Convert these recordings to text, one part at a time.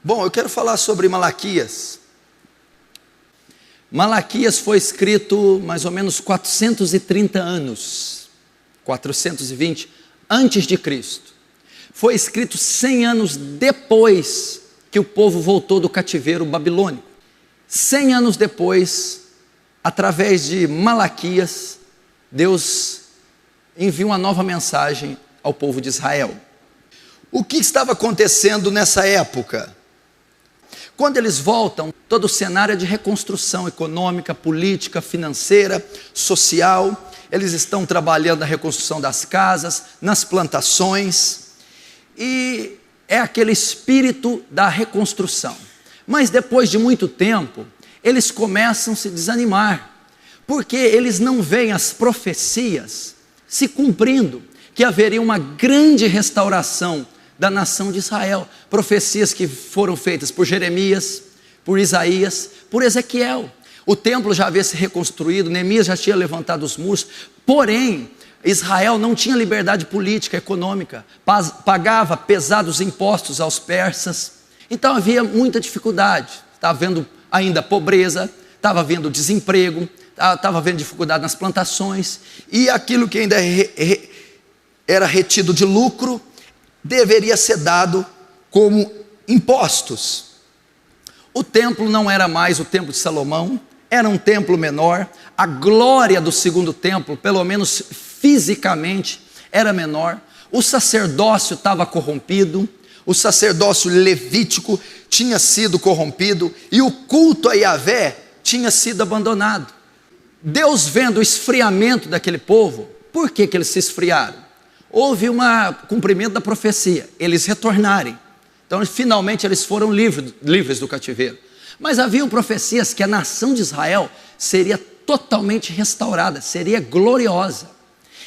Bom, eu quero falar sobre Malaquias. Malaquias foi escrito mais ou menos 430 anos, 420 antes de Cristo. Foi escrito 100 anos depois que o povo voltou do cativeiro babilônico. 100 anos depois, através de Malaquias, Deus envia uma nova mensagem ao povo de Israel. O que estava acontecendo nessa época? Quando eles voltam, todo o cenário é de reconstrução econômica, política, financeira, social. Eles estão trabalhando na reconstrução das casas, nas plantações, e é aquele espírito da reconstrução. Mas depois de muito tempo, eles começam a se desanimar, porque eles não veem as profecias se cumprindo, que haveria uma grande restauração da nação de Israel. Profecias que foram feitas por Jeremias, por Isaías, por Ezequiel. O templo já havia se reconstruído, Neemias já tinha levantado os muros, porém, Israel não tinha liberdade política, econômica, pagava pesados impostos aos persas, então havia muita dificuldade. Estava havendo ainda pobreza, estava havendo desemprego, estava havendo dificuldade nas plantações, e aquilo que ainda era retido de lucro, deveria ser dado como impostos. O templo não era mais o templo de Salomão, era um templo menor. A glória do segundo templo, pelo menos fisicamente, era menor. O sacerdócio estava corrompido, o sacerdócio levítico tinha sido corrompido, e o culto a Yahvé tinha sido abandonado. Deus, vendo o esfriamento daquele povo, por que eles se esfriaram? Houve um cumprimento da profecia, eles retornarem. Então finalmente eles foram livres do cativeiro. Mas haviam profecias que a nação de Israel seria totalmente restaurada, seria gloriosa.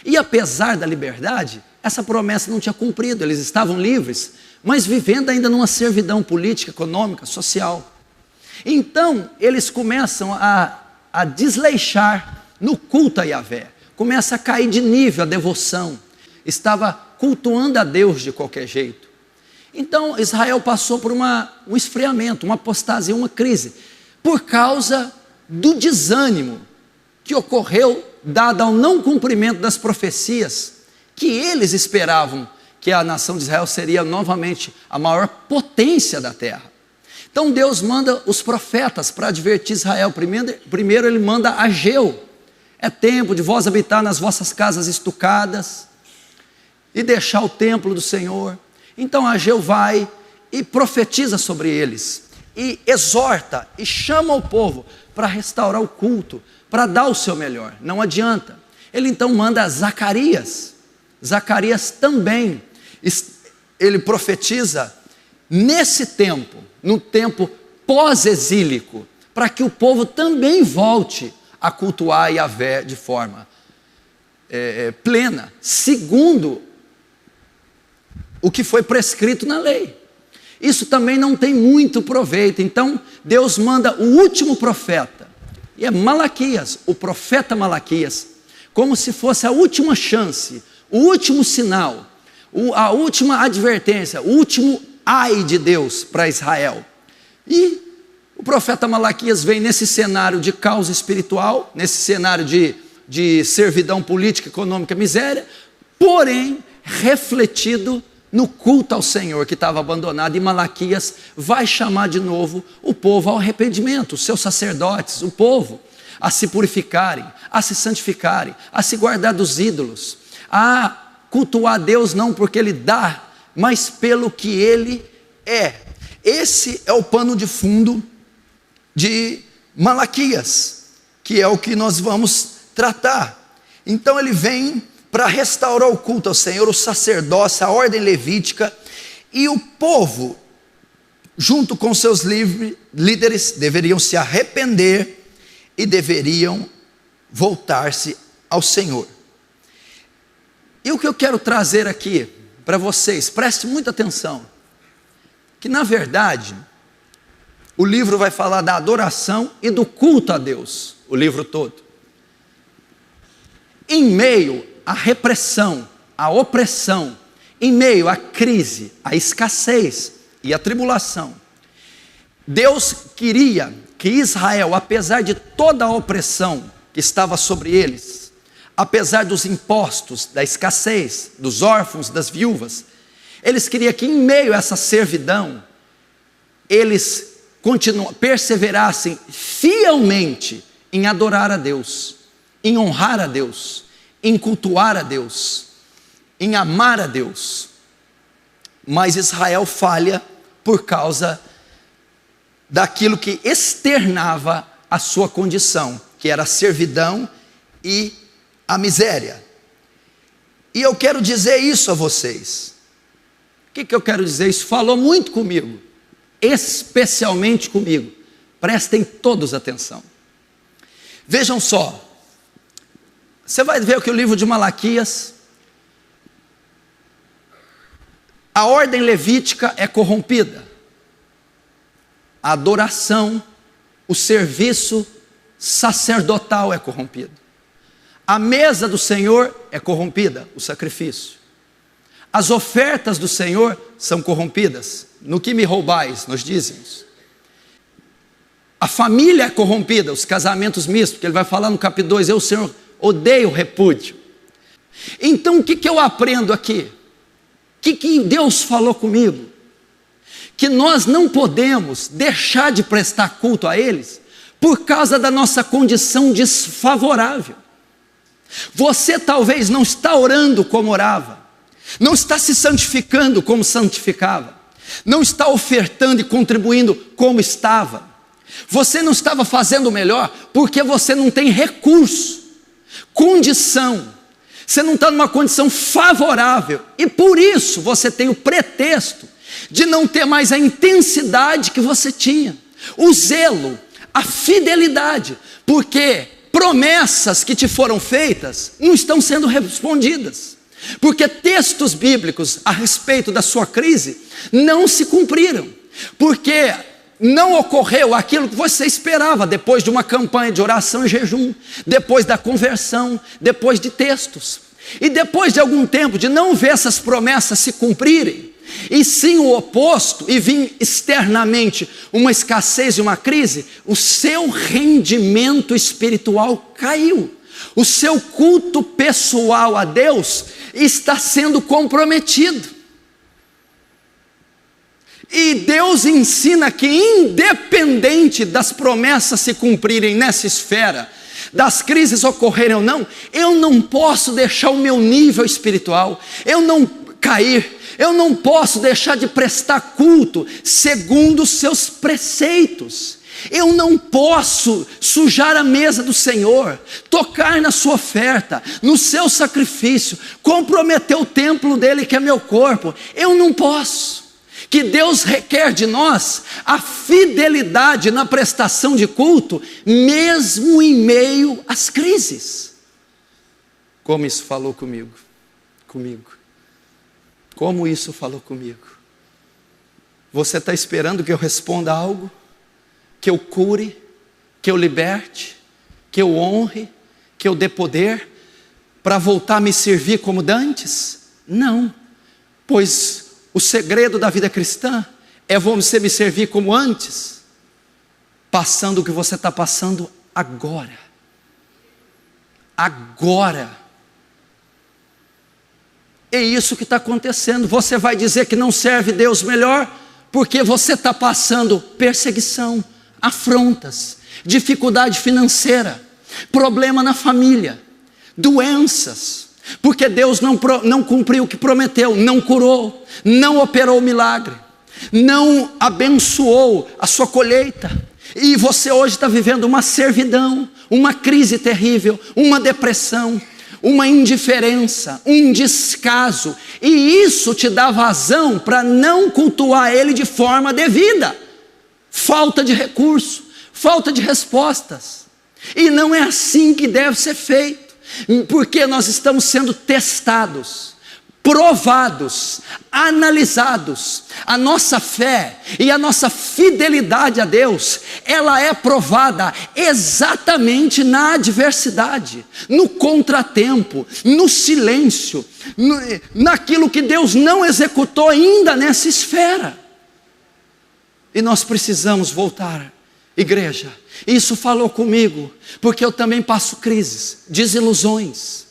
E apesar da liberdade, essa promessa não tinha cumprido. Eles estavam livres, mas vivendo ainda numa servidão política, econômica, social. Então eles começam a desleixar no culto a Yahvé. Começa a cair de nível a devoção. Estava cultuando a Deus de qualquer jeito. Então Israel passou por um esfriamento, uma apostasia, uma crise, por causa do desânimo que ocorreu, dado ao não cumprimento das profecias, que eles esperavam que a nação de Israel seria novamente a maior potência da terra. Então Deus manda os profetas para advertir Israel. Primeiro ele manda Ageu: é tempo de vós habitar nas vossas casas estucadas e deixar o templo do Senhor. Então Ageu vai e profetiza sobre eles, e exorta, e chama o povo para restaurar o culto, para dar o seu melhor. Não adianta. Ele então manda Zacarias. Zacarias também, ele profetiza nesse tempo, no tempo pós-exílico, para que o povo também volte a cultuar Yahvé de forma plena, segundo o que foi prescrito na lei. Isso também não tem muito proveito. Então Deus manda o último profeta, e é Malaquias, o profeta Malaquias, como se fosse a última chance, o último sinal, a última advertência, o último ai de Deus para Israel. E o profeta Malaquias vem nesse cenário de caos espiritual, nesse cenário de servidão política, econômica, miséria, porém refletido no culto ao Senhor que estava abandonado. E Malaquias vai chamar de novo o povo ao arrependimento, os seus sacerdotes, o povo, a se purificarem, a se santificarem, a se guardar dos ídolos, a cultuar a Deus não porque Ele dá, mas pelo que Ele é. Esse é o pano de fundo de Malaquias, que é o que nós vamos tratar. Então ele vem para restaurar o culto ao Senhor, o sacerdócio, a ordem levítica, e o povo, junto com seus líderes, deveriam se arrepender e deveriam voltar-se ao Senhor. E o que eu quero trazer aqui para vocês, preste muita atenção, que na verdade o livro vai falar da adoração e do culto a Deus, o livro todo. Em meio à repressão, à opressão, em meio à crise, à escassez e à tribulação, Deus queria que Israel, apesar de toda a opressão que estava sobre eles, apesar dos impostos, da escassez, dos órfãos, das viúvas, eles queriam que em meio a essa servidão, eles perseverassem fielmente em adorar a Deus, em honrar a Deus, em cultuar a Deus, em amar a Deus. Mas Israel falha por causa daquilo que externava a sua condição, que era a servidão e a miséria. E eu quero dizer isso a vocês. O que eu quero dizer? Isso falou muito comigo, especialmente comigo. Prestem todos atenção. Vejam só, você vai ver que o livro de Malaquias, a ordem levítica é corrompida, a adoração, o serviço sacerdotal é corrompido, a mesa do Senhor é corrompida, o sacrifício, as ofertas do Senhor são corrompidas. No que me roubais, nos dízimos. A família é corrompida, os casamentos mistos, porque ele vai falar no capítulo 2, eu, Senhor, odeio o repúdio. Então o que eu aprendo aqui? O que Deus falou comigo? Que nós não podemos deixar de prestar culto a eles por causa da nossa condição desfavorável. Você talvez não está orando como orava, não está se santificando como santificava, não está ofertando e contribuindo como estava. Você não estava fazendo o melhor porque você não tem recurso, condição. Você não está numa condição favorável e por isso você tem o pretexto de não ter mais a intensidade que você tinha, o zelo, a fidelidade, porque promessas que te foram feitas não estão sendo respondidas, porque textos bíblicos a respeito da sua crise não se cumpriram, porque não ocorreu aquilo que você esperava depois de uma campanha de oração e jejum, depois da conversão, depois de textos. E depois de algum tempo de não ver essas promessas se cumprirem, e sim o oposto, e vir externamente uma escassez e uma crise, o seu rendimento espiritual caiu. O seu culto pessoal a Deus está sendo comprometido. E Deus ensina que independente das promessas se cumprirem nessa esfera, das crises ocorrerem ou não, eu não posso deixar o meu nível espiritual, eu não cair, eu não posso deixar de prestar culto segundo os seus preceitos. Eu não posso sujar a mesa do Senhor, tocar na sua oferta, no seu sacrifício, comprometer o templo dele que é meu corpo. Eu não posso. Que Deus requer de nós a fidelidade na prestação de culto, mesmo em meio às crises. Como isso falou comigo? Como isso falou comigo? Você está esperando que eu responda algo? Que eu cure? Que eu liberte? Que eu honre? Que eu dê poder? Para voltar a me servir como dantes? Não, pois o segredo da vida cristã é você me servir como antes, passando o que você está passando agora. Agora. É isso que está acontecendo. Você vai dizer que não serve Deus melhor, porque você está passando perseguição, afrontas, dificuldade financeira, problema na família, doenças, porque Deus não cumpriu o que prometeu, não curou, não operou o milagre, não abençoou a sua colheita, e você hoje está vivendo uma servidão, uma crise terrível, uma depressão, uma indiferença, um descaso, e isso te dá vazão para não cultuar Ele de forma devida. Falta de recurso, falta de respostas, e não é assim que deve ser feito. Porque nós estamos sendo testados, provados, analisados. A nossa fé e a nossa fidelidade a Deus, ela é provada exatamente na adversidade, no contratempo, no silêncio, naquilo que Deus não executou ainda nessa esfera. E nós precisamos voltar, igreja. Isso falou comigo, porque eu também passo crises, desilusões.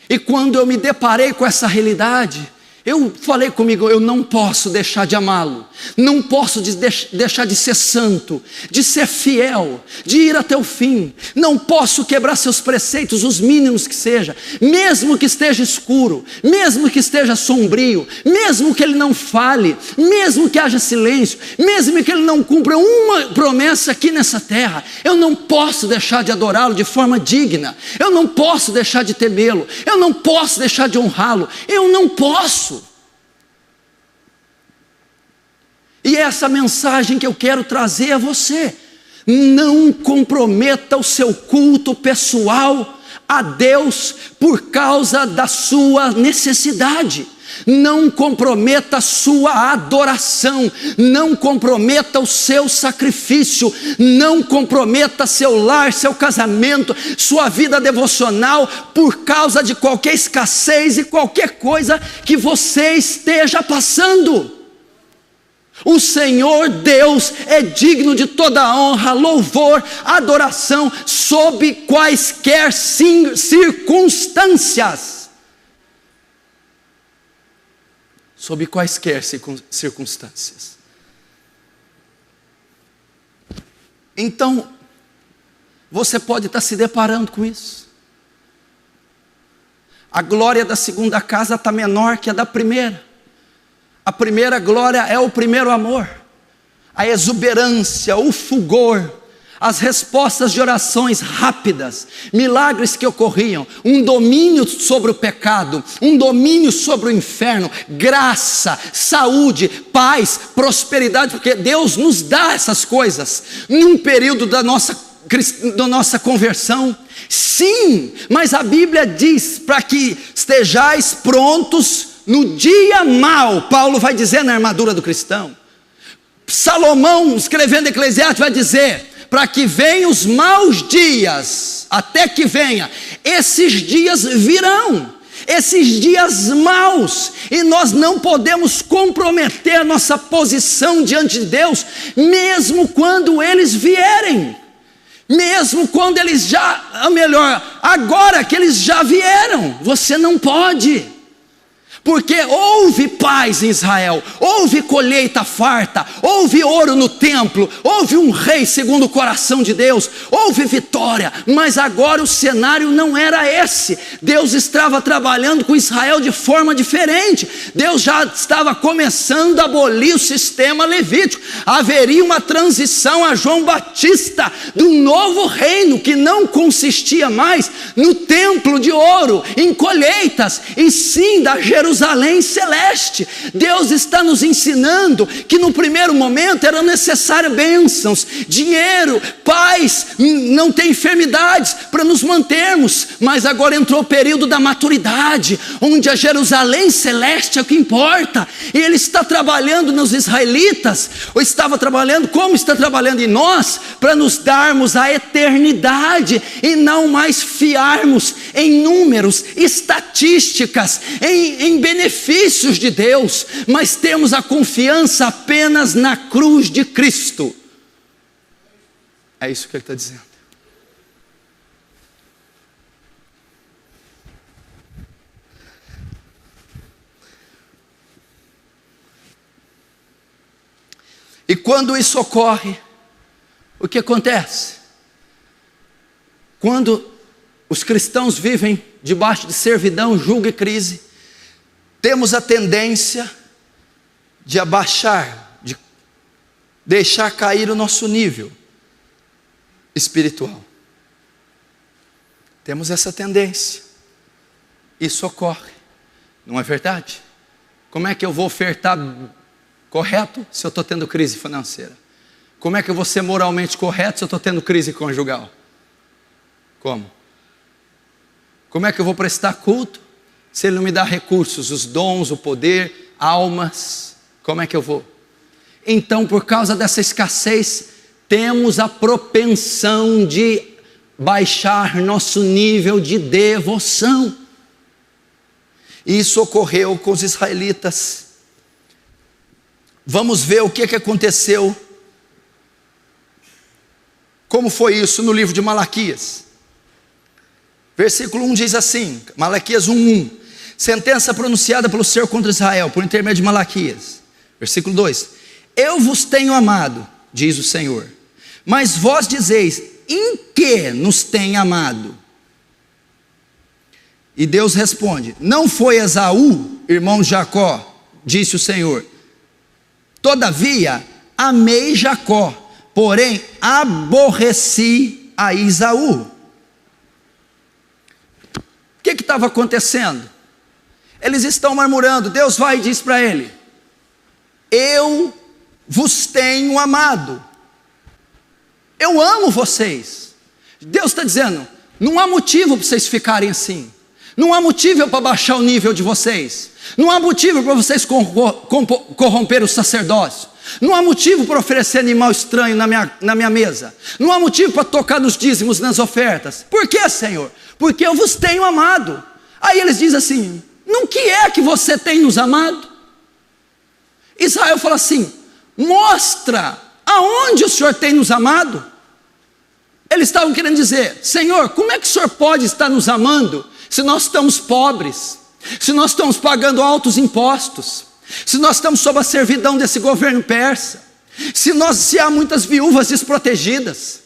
E quando eu me deparei com essa realidade, eu falei comigo, eu não posso deixar de amá-lo, não posso deixar de ser santo, de ser fiel, de ir até o fim, não posso quebrar seus preceitos, os mínimos que seja, mesmo que esteja escuro, mesmo que esteja sombrio, mesmo que ele não fale, mesmo que haja silêncio, mesmo que ele não cumpra uma promessa aqui nessa terra, eu não posso deixar de adorá-lo de forma digna, eu não posso deixar de temê-lo, eu não posso deixar de honrá-lo, eu não posso. E é essa mensagem que eu quero trazer a você. Não comprometa o seu culto pessoal a Deus por causa da sua necessidade. Não comprometa a sua adoração, não comprometa o seu sacrifício, não comprometa seu lar, seu casamento, sua vida devocional por causa de qualquer escassez e qualquer coisa que você esteja passando. O Senhor Deus é digno de toda honra, louvor, adoração, sob quaisquer circunstâncias. Sob quaisquer circunstâncias. Então, você pode estar se deparando com isso. A glória da segunda casa está menor que a da primeira. A primeira glória é o primeiro amor, a exuberância, o fulgor, as respostas de orações rápidas, milagres que ocorriam, um domínio sobre o pecado, um domínio sobre o inferno, graça, saúde, paz, prosperidade, porque Deus nos dá essas coisas, num período da nossa conversão. Sim, mas a Bíblia diz para que estejais prontos no dia mau. Paulo vai dizer na armadura do cristão. Salomão, escrevendo Eclesiastes, vai dizer, para que venham os maus dias, até que venha, esses dias virão, esses dias maus, e nós não podemos comprometer a nossa posição diante de Deus, mesmo quando eles vierem, mesmo quando eles já, melhor, agora que eles já vieram, você não pode. Porque houve paz em Israel, houve colheita farta, houve ouro no templo, houve um rei segundo o coração de Deus, houve vitória, mas agora o cenário não era esse. Deus estava trabalhando com Israel de forma diferente. Deus já estava começando a abolir o sistema levítico. Haveria uma transição a João Batista, do novo reino que não consistia mais no templo de ouro, em colheitas, e sim da Jerusalém celeste. Deus está nos ensinando que no primeiro momento eram necessárias bênçãos, dinheiro, paz, não ter enfermidades para nos mantermos, mas agora entrou o período da maturidade, onde a Jerusalém celeste é o que importa, e Ele está trabalhando nos israelitas, ou estava trabalhando, como está trabalhando em nós, para nos darmos a eternidade, e não mais fiarmos em números, estatísticas, em benefícios de Deus, mas temos a confiança apenas na cruz de Cristo. É isso que ele está dizendo. E quando isso ocorre, o que acontece? Quando os cristãos vivem debaixo de servidão, julgo e crise, temos a tendência de abaixar, de deixar cair o nosso nível espiritual. Temos essa tendência. Isso ocorre, não é verdade? Como é que eu vou ofertar correto se eu estou tendo crise financeira? Como é que eu vou ser moralmente correto se eu estou tendo crise conjugal? Como? Como é que eu vou prestar culto se Ele não me dá recursos, os dons, o poder, almas? Como é que eu vou? Então, por causa dessa escassez, temos a propensão de baixar nosso nível de devoção. Isso ocorreu com os israelitas. Vamos ver o que aconteceu como foi isso no livro de Malaquias. Versículo 1 diz assim, Malaquias 1:1. Sentença pronunciada pelo Senhor contra Israel, por intermédio de Malaquias. Versículo 2. Eu vos tenho amado, diz o Senhor, mas vós dizeis, em que nos tem amado? E Deus responde, não foi Esaú, irmão de Jacó, disse o Senhor. Todavia, amei Jacó, porém aborreci a Esaú. O que estava acontecendo? Eles estão murmurando. Deus vai e diz para ele, eu vos tenho amado, eu amo vocês. Deus está dizendo, não há motivo para vocês ficarem assim, não há motivo para baixar o nível de vocês, não há motivo para vocês corromper o sacerdócio, não há motivo para oferecer animal estranho na minha mesa, não há motivo para tocar nos dízimos, nas ofertas. Por que, Senhor? Porque eu vos tenho amado. Aí eles dizem assim, no que é que você tem nos amado? Israel fala assim, mostra aonde o Senhor tem nos amado. Eles estavam querendo dizer, Senhor, como é que o Senhor pode estar nos amando se nós estamos pobres, se nós estamos pagando altos impostos, se nós estamos sob a servidão desse governo persa, se há muitas viúvas desprotegidas?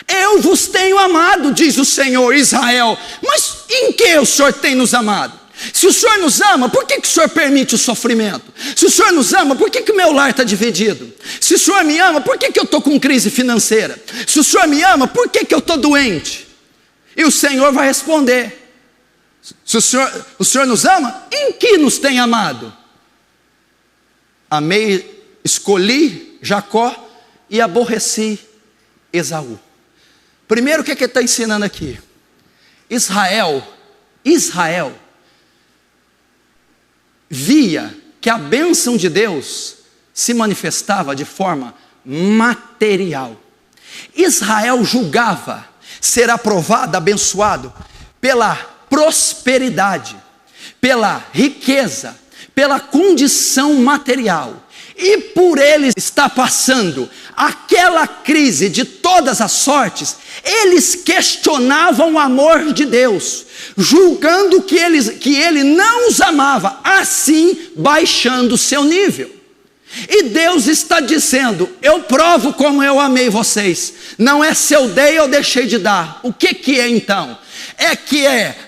Eu vos tenho amado, diz o Senhor, Israel. Mas em que o Senhor tem nos amado? Se o Senhor nos ama, por que o Senhor permite o sofrimento? Se o Senhor nos ama, por que o meu lar está dividido? Se o Senhor me ama, por que eu estou com crise financeira? Se o Senhor me ama, por que eu estou doente? E o Senhor vai responder, se o Senhor nos ama, em que nos tem amado? Amei, escolhi Jacó e aborreci Esaú. Primeiro, o que ele está ensinando aqui? Israel via que a bênção de Deus se manifestava de forma material. Israel julgava ser aprovado, abençoado pela prosperidade, pela riqueza, pela condição material. E por ele estar passando aquela crise de todas as sortes, eles questionavam o amor de Deus, julgando que ele não os amava, assim baixando o seu nível. E Deus está dizendo, eu provo como eu amei vocês, não é se eu dei ou deixei de dar. O que é então?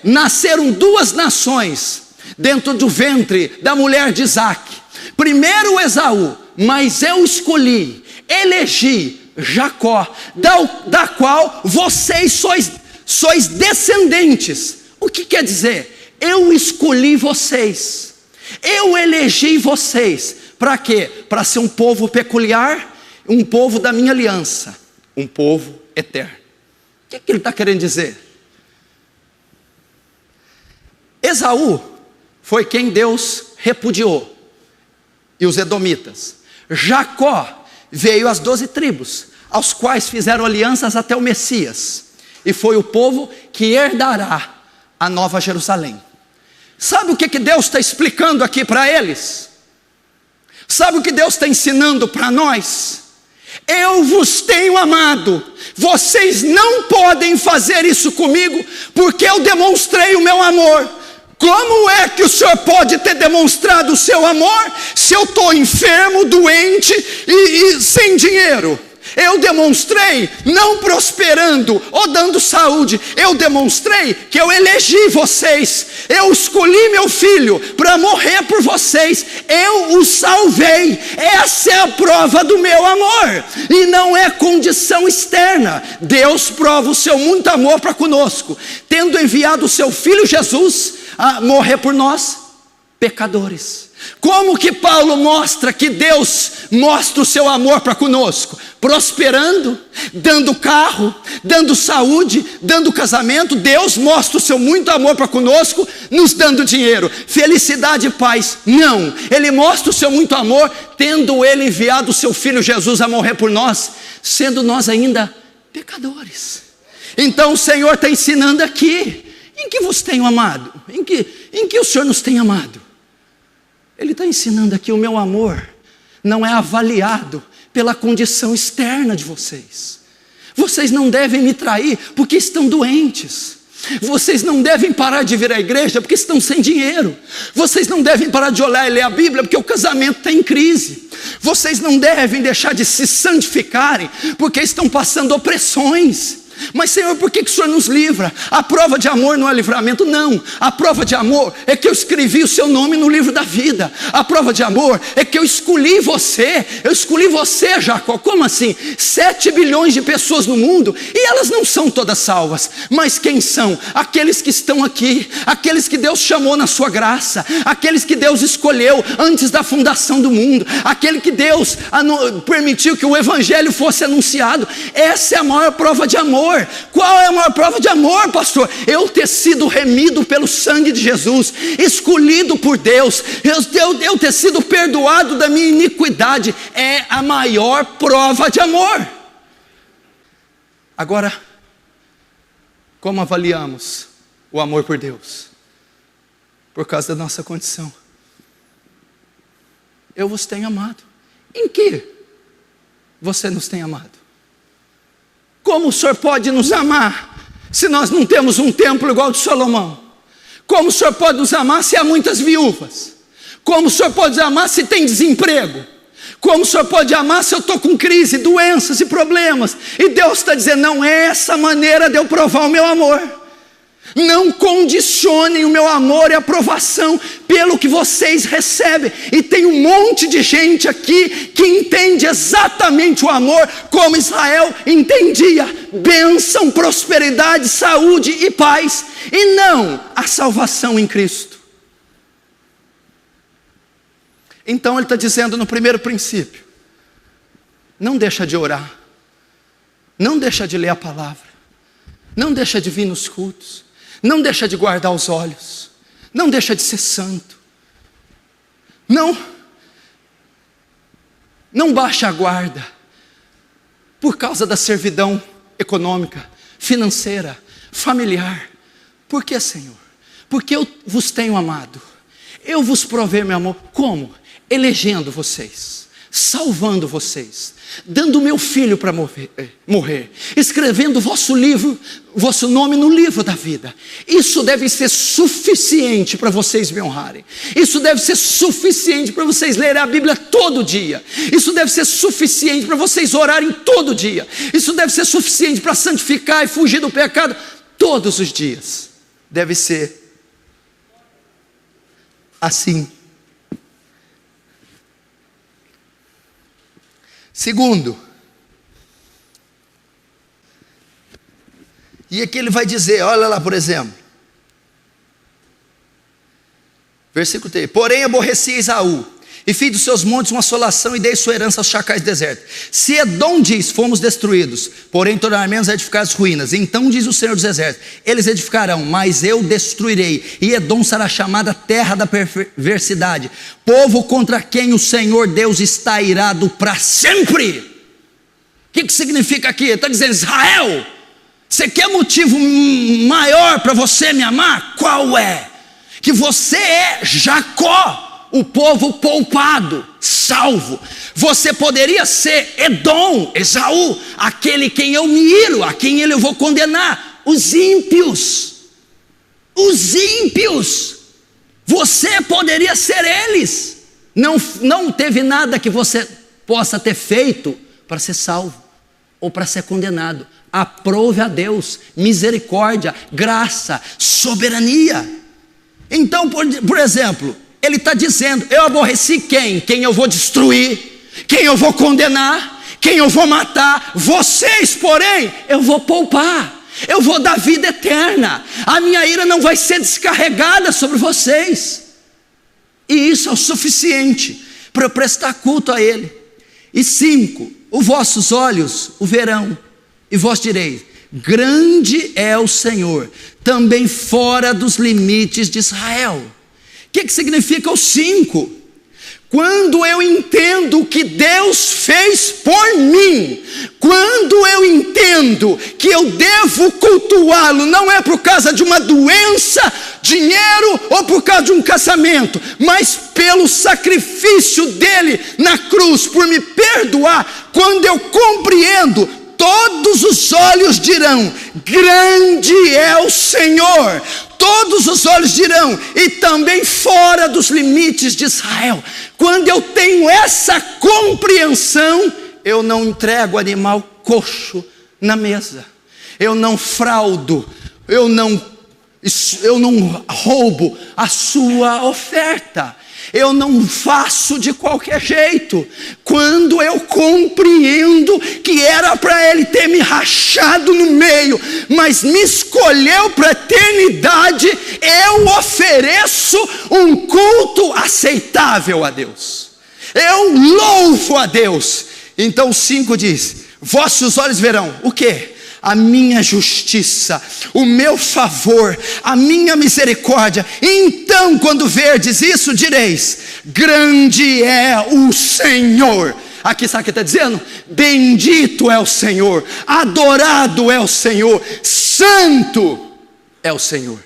Nasceram duas nações dentro do ventre da mulher de Isaac. Primeiro Esaú, mas eu escolhi, elegi Jacó, da qual vocês sois descendentes. O que quer dizer? Eu escolhi vocês, eu elegi vocês, para quê? Para ser um povo peculiar, um povo da minha aliança, um povo eterno. O que ele está querendo dizer? Esaú foi quem Deus repudiou, e os edomitas. Jacó veio as 12 tribos, aos quais fizeram alianças até o Messias, e foi o povo que herdará a Nova Jerusalém. Sabe o que Deus está explicando aqui para eles? Sabe o que Deus está ensinando para nós? Eu vos tenho amado, vocês não podem fazer isso comigo, porque eu demonstrei o meu amor. Como é que o Senhor pode ter demonstrado o seu amor se eu estou enfermo, doente e sem dinheiro? Eu demonstrei não prosperando ou dando saúde. Eu demonstrei que eu elegi vocês. Eu escolhi meu filho para morrer por vocês. Eu os salvei. Essa é a prova do meu amor. E não é condição externa. Deus prova o seu muito amor para conosco, tendo enviado o seu filho Jesus a morrer por nós, pecadores. Como que Paulo mostra que Deus mostra o seu amor para conosco? Prosperando, dando carro, dando saúde, dando casamento. Deus mostra o seu muito amor para conosco, nos dando dinheiro, felicidade e paz. Não, Ele mostra o seu muito amor, tendo Ele enviado o seu Filho Jesus a morrer por nós, sendo nós ainda pecadores. Então o Senhor está ensinando aqui, em que vos tenho amado? Em que o Senhor nos tem amado? Ele está ensinando aqui, o meu amor não é avaliado pela condição externa de vocês. Vocês não devem me trair porque estão doentes. Vocês não devem parar de vir à igreja porque estão sem dinheiro. Vocês não devem parar de olhar e ler a Bíblia porque o casamento está em crise. Vocês não devem deixar de se santificarem porque estão passando opressões. Mas Senhor, por que o Senhor nos livra? A prova de amor não é livramento, não. A prova de amor é que eu escrevi o seu nome no livro da vida. A prova de amor é que eu escolhi você. Eu escolhi você, Jacó. Como assim? 7 bilhões de pessoas no mundo e elas não são todas salvas. Mas quem são? Aqueles que estão aqui, aqueles que Deus chamou na sua graça, aqueles que Deus escolheu antes da fundação do mundo, aquele que Deus permitiu que o evangelho fosse anunciado. Essa é a maior prova de amor. Qual é a maior prova de amor, pastor? Eu ter sido remido pelo sangue de Jesus, escolhido por Deus, eu ter sido perdoado da minha iniquidade, é a maior prova de amor. Agora, como avaliamos o amor por Deus? Por causa da nossa condição. Eu vos tenho amado. Em que você nos tem amado? Como o Senhor pode nos amar se nós não temos um templo igual ao de Salomão? Como o Senhor pode nos amar se há muitas viúvas? Como o Senhor pode nos amar se tem desemprego? Como o Senhor pode amar se eu estou com crise, doenças e problemas? E Deus está dizendo, não é essa maneira de eu provar o meu amor. Não condicionem o meu amor e aprovação pelo que vocês recebem. E tem um monte de gente aqui que entende exatamente o amor como Israel entendia: bênção, prosperidade, saúde e paz, e não a salvação em Cristo. Então ele está dizendo no primeiro princípio: não deixa de orar, não deixa de ler a palavra, não deixa de vir nos cultos, não deixa de guardar os olhos, não deixa de ser santo, não baixa a guarda por causa da servidão econômica, financeira, familiar. Por que, Senhor? Porque eu vos tenho amado, eu vos provei meu amor. Como? Elegendo vocês, salvando vocês, dando meu filho para morrer, escrevendo vosso nome no livro da vida. Isso deve ser suficiente para vocês me honrarem. Isso deve ser suficiente para vocês lerem a Bíblia todo dia. Isso deve ser suficiente para vocês orarem todo dia. Isso deve ser suficiente para santificar e fugir do pecado todos os dias. Deve ser assim. Segundo, e aqui ele vai dizer, olha lá por exemplo, versículo 3: porém aborreci Esaú, e fiz dos seus montes uma assolação, e dei sua herança aos chacais do deserto. Se Edom diz, fomos destruídos, porém tornaremos a edificar as ruínas. Então diz o Senhor dos exércitos, eles edificarão, mas eu destruirei, e Edom será chamada terra da perversidade, povo contra quem o Senhor Deus está irado para sempre. O que significa aqui? Ele está dizendo: Israel, você quer motivo maior para você me amar? Qual é? Que você é Jacó, o povo poupado, salvo. Você poderia ser Edom, Esaú, aquele quem eu me iro, a quem eu vou condenar. Os ímpios, você poderia ser eles. Não teve nada que você possa ter feito para ser salvo ou para ser condenado. Aprove a Deus misericórdia, graça, soberania. Então, por exemplo, ele está dizendo: eu aborreci quem? Quem eu vou destruir, quem eu vou condenar, quem eu vou matar. Vocês, porém, eu vou poupar, eu vou dar vida eterna. A minha ira não vai ser descarregada sobre vocês. E isso é o suficiente para eu prestar culto a Ele. E 5, os vossos olhos o verão, e vós direis: grande é o Senhor, também fora dos limites de Israel. O que significa o 5? Quando eu entendo o que Deus fez por mim, quando eu entendo que eu devo cultuá-lo, não é por causa de uma doença, dinheiro ou por causa de um casamento, mas pelo sacrifício dele na cruz, por me perdoar. Quando eu compreendo, todos os olhos dirão: grande é o Senhor. Todos os olhos dirão, e também fora dos limites de Israel. Quando eu tenho essa compreensão, eu não entrego animal coxo na mesa, eu não fraudo, eu não roubo a sua oferta, eu não faço de qualquer jeito. Quando eu compreendo que era para Ele ter me rachado no meio, mas me escolheu para a eternidade, eu ofereço um culto aceitável a Deus, eu louvo a Deus. Então 5 diz: vossos olhos verão o quê? A minha justiça, o meu favor, a minha misericórdia. Então, quando verdes isso, direis: grande é o Senhor. Aqui sabe o que está dizendo? Bendito é o Senhor, adorado é o Senhor, santo é o Senhor.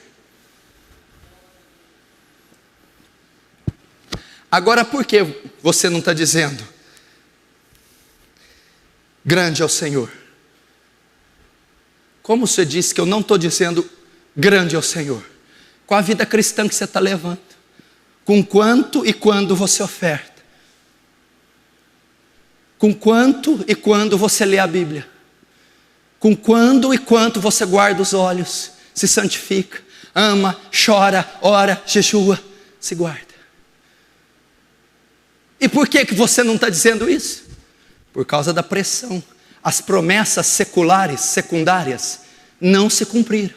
Agora, por que você não está dizendo grande é o Senhor? Como você disse que eu não estou dizendo grande é o Senhor? Qual a vida cristã que você está levando? Com quanto e quando você oferta? Com quanto e quando você lê a Bíblia? Com quando e quanto você guarda os olhos, se santifica, ama, chora, ora, jejua, se guarda? E por que você não está dizendo isso? Por causa da pressão. As promessas seculares, secundárias, não se cumpriram.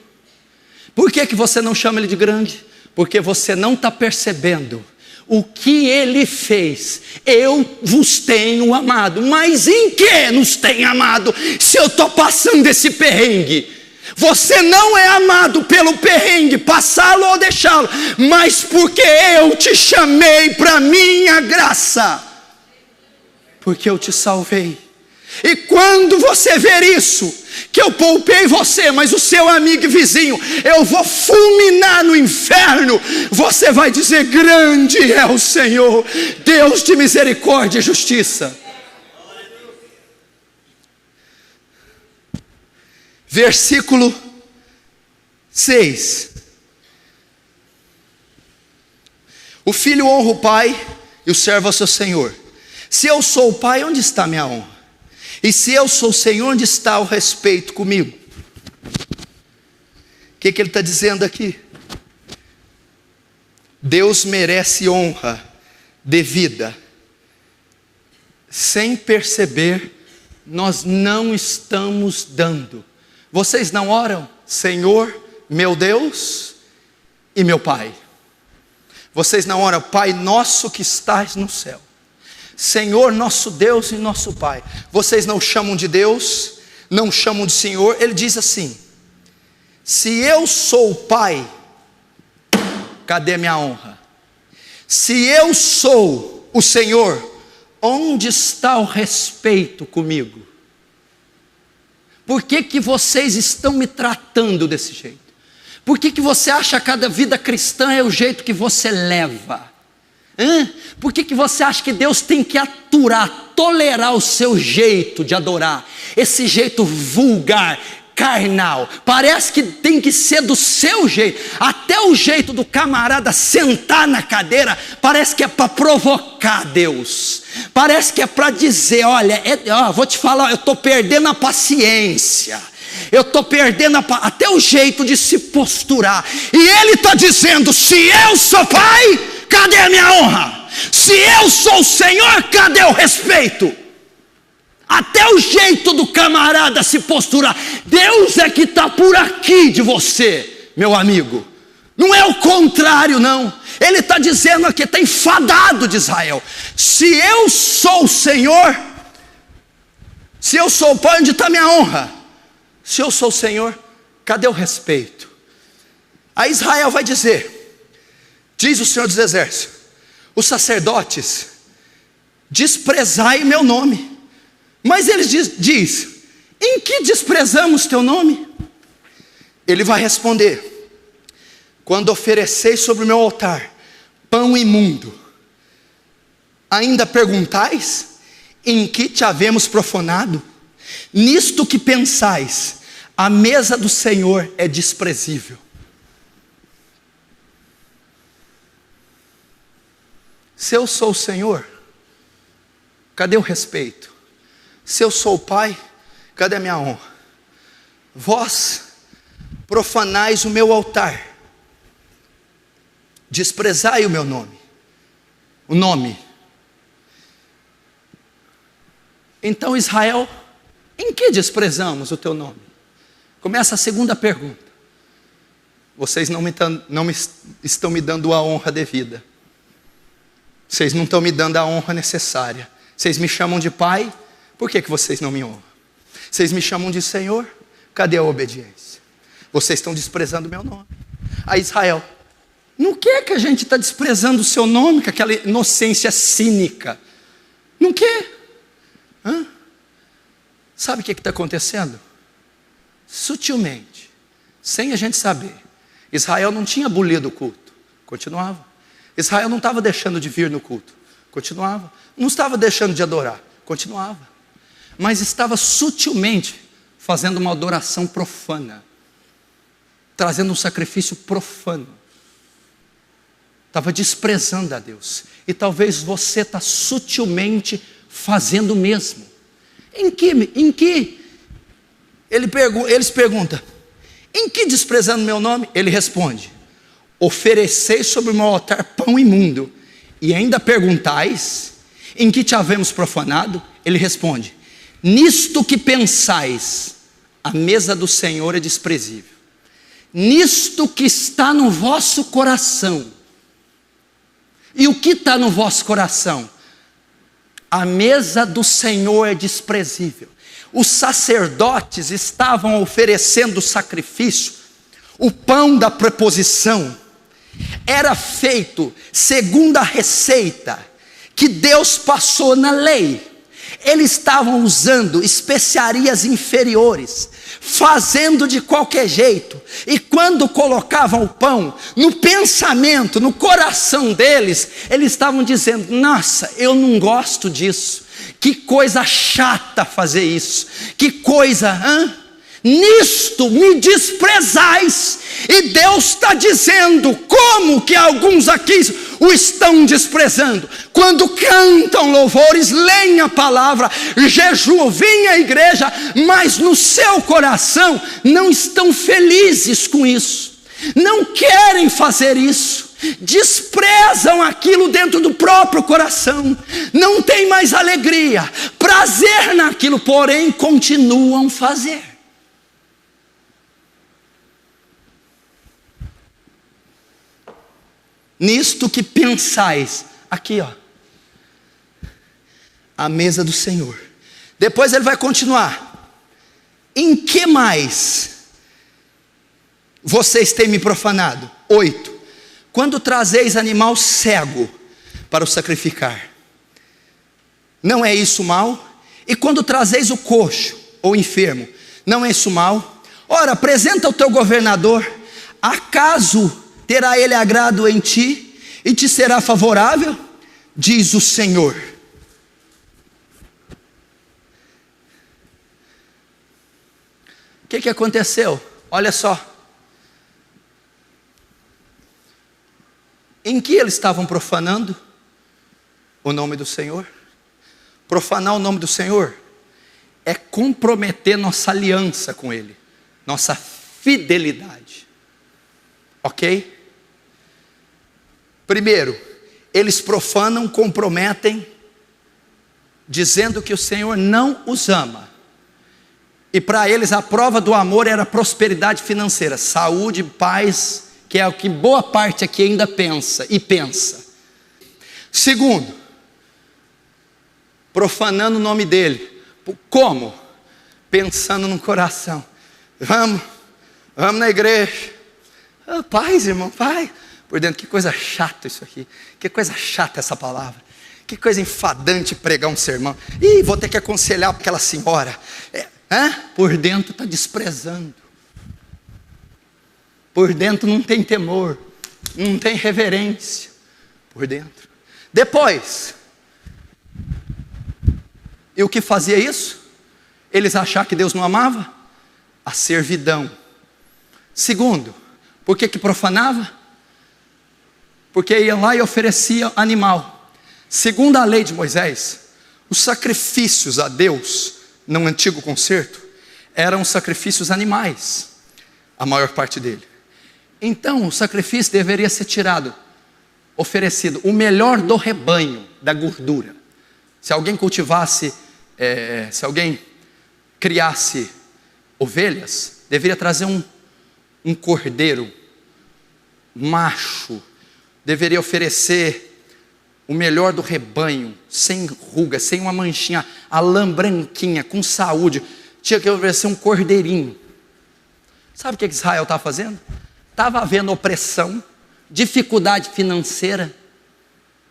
Por que você não chama Ele de grande? Porque você não está percebendo o que Ele fez. Eu vos tenho amado. Mas em que nos tem amado, se eu estou passando esse perrengue? Você não é amado pelo perrengue, passá-lo ou deixá-lo, mas porque eu te chamei para minha graça, porque eu te salvei. E quando você ver isso, que eu poupei você, mas o seu amigo e vizinho eu vou fulminar no inferno, você vai dizer: grande é o Senhor, Deus de misericórdia e justiça. Versículo 6. O filho honra o pai e o servo ao seu senhor. Se eu sou o pai, onde está minha honra? E se eu sou o Senhor, onde está o respeito comigo? O que ele está dizendo aqui? Deus merece honra devida. Sem perceber, nós não estamos dando. Vocês não oram: Senhor, meu Deus e meu Pai? Vocês não oram: Pai nosso que estás no céu, Senhor nosso Deus e nosso Pai? Vocês não chamam de Deus, não chamam de Senhor. Ele diz assim: se eu sou o Pai, cadê minha honra? Se eu sou o Senhor, onde está o respeito comigo? Por que vocês estão me tratando desse jeito? Por que você acha que cada vida cristã é o jeito que você leva? Por que você acha que Deus tem que aturar, tolerar o seu jeito de adorar? Esse jeito vulgar, carnal, parece que tem que ser do seu jeito. Até o jeito do camarada sentar na cadeira parece que é para provocar Deus, parece que é para dizer: olha, vou te falar, eu estou perdendo a paciência, eu estou perdendo até o jeito de se posturar. E Ele está dizendo: se eu sou Pai, cadê a minha honra? Se eu sou o Senhor, cadê o respeito? Até o jeito do camarada se posturar. Deus é que está por aqui de você, meu amigo. Não é o contrário, não. Ele está dizendo aqui, está enfadado de Israel: se eu sou o Senhor, se eu sou o Pai, onde está minha honra? Se eu sou o Senhor, cadê o respeito? Aí Israel vai dizer, diz o Senhor dos Exércitos: os sacerdotes desprezai meu nome. Mas ele diz: em que desprezamos teu nome? Ele vai responder: quando ofereceis sobre o meu altar pão imundo, ainda perguntais: em que te havemos profanado? Nisto que pensais, a mesa do Senhor é desprezível. Se eu sou o Senhor, cadê o respeito? Se eu sou o Pai, cadê a minha honra? Vós profanais o meu altar, desprezai o meu nome, o nome. Então, Israel, em que desprezamos o teu nome? Começa a segunda pergunta. Vocês não estão me dando a honra devida. Vocês não estão me dando a honra necessária. Vocês me chamam de pai, por que vocês não me honram? Vocês me chamam de Senhor, cadê a obediência? Vocês estão desprezando o meu nome. Aí Israel, no que a gente está desprezando o seu nome, com aquela inocência cínica? No que? Sabe o que está acontecendo? Sutilmente, sem a gente saber, Israel não tinha abolido o culto, continuava. Israel não estava deixando de vir no culto, continuava. Não estava deixando de adorar, continuava. Mas estava sutilmente fazendo uma adoração profana, trazendo um sacrifício profano. Estava desprezando a Deus. E talvez você está sutilmente fazendo o mesmo. Em que? Eles perguntam, em que desprezando meu nome? Ele responde, ofereceis sobre o meu altar pão imundo, e ainda perguntais, em que te havemos profanado? Ele responde, nisto que pensais, a mesa do Senhor é desprezível. Nisto que está no vosso coração. E o que está no vosso coração? A mesa do Senhor é desprezível. Os sacerdotes estavam oferecendo sacrifício. O pão da preposição era feito segundo a receita que Deus passou na lei. Eles estavam usando especiarias inferiores, fazendo de qualquer jeito. E quando colocavam o pão, no pensamento, no coração deles, eles estavam dizendo, nossa, eu não gosto disso. Que coisa chata fazer isso. Que coisa, nisto me desprezais. E Deus está dizendo, como que alguns aqui o estão desprezando? Quando cantam louvores, leem a palavra, jejuam, vêm à igreja, mas no seu coração não estão felizes com isso. Não querem fazer isso. Desprezam aquilo dentro do próprio coração. Não tem mais alegria, prazer naquilo, porém continuam a fazer. Nisto que pensais, aqui a mesa do Senhor. Depois ele vai continuar. Em que mais vocês têm me profanado? 8. Quando trazeis animal cego para o sacrificar, não é isso mal? E quando trazeis o coxo ou enfermo, não é isso mal? Ora, apresenta o teu governador, acaso terá ele agrado em ti e te será favorável? Diz o Senhor. O que aconteceu? Olha só. Em que eles estavam profanando o nome do Senhor? Profanar o nome do Senhor é comprometer nossa aliança com Ele, nossa fidelidade. Ok? Primeiro, eles profanam, comprometem, dizendo que o Senhor não os ama. E para eles a prova do amor era prosperidade financeira, saúde, paz, que é o que boa parte aqui ainda pensa e pensa. Segundo, profanando o nome dele. Como? Pensando no coração. Vamos na igreja. Paz, irmão, pai. Por dentro, que coisa chata isso aqui. Que coisa chata essa palavra. Que coisa enfadante pregar um sermão. Ih, vou ter que aconselhar aquela senhora. Por dentro está desprezando. Por dentro não tem temor, não tem reverência. Por dentro. Depois, e o que fazia isso? eles acharam que Deus não amava? A servidão. Segundo, por que profanava? Porque ia lá e oferecia animal. Segundo a lei de Moisés, os sacrifícios a Deus, no antigo concerto, eram sacrifícios animais, a maior parte dele. Então o sacrifício deveria ser oferecido o melhor do rebanho, da gordura. Se alguém cultivasse, se alguém criasse ovelhas, deveria trazer um cordeiro macho, deveria oferecer o melhor do rebanho, sem ruga, sem uma manchinha, a lã branquinha, com saúde. Tinha que oferecer um cordeirinho. Sabe o que Israel estava fazendo? Estava havendo opressão, dificuldade financeira,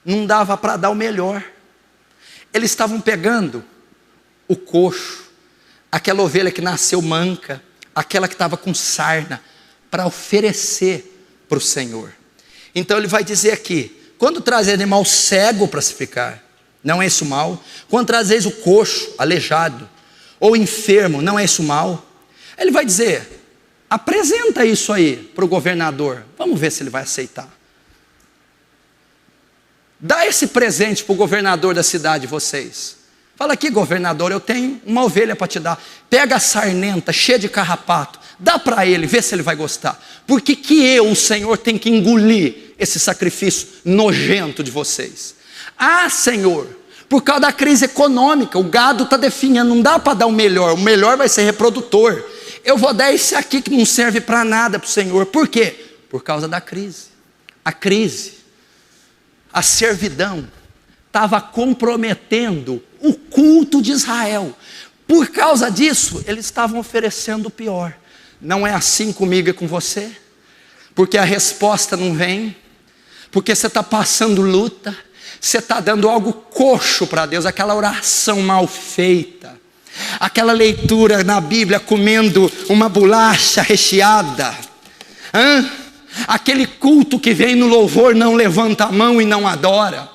não dava para dar o melhor. Eles estavam pegando o coxo, aquela ovelha que nasceu manca, aquela que estava com sarna, para oferecer para o Senhor. Então ele vai dizer aqui, quando trazer animal cego para se ficar, não é isso mal. Quando trazeis o coxo, aleijado, ou enfermo, não é isso mal. Ele vai dizer, apresenta isso aí para o governador, vamos ver se ele vai aceitar. Dá esse presente para o governador da cidade de vocês. Fala aqui, governador, eu tenho uma ovelha para te dar. Pega a sarnenta, cheia de carrapato, dá para ele, vê se ele vai gostar. Por que eu, o Senhor, tenho que engolir esse sacrifício nojento de vocês? Ah, Senhor, por causa da crise econômica, o gado está definhando, não dá para dar o melhor vai ser reprodutor. Eu vou dar esse aqui que não serve para nada para o Senhor. Por quê? Por causa da crise. A crise, a servidão, estava comprometendo o culto de Israel. Por causa disso, eles estavam oferecendo o pior. Não é assim comigo e com você? Porque a resposta não vem, porque você está passando luta, você está dando algo coxo para Deus, aquela oração mal feita, aquela leitura na Bíblia comendo uma bolacha recheada, aquele culto que vem no louvor, não levanta a mão e não adora,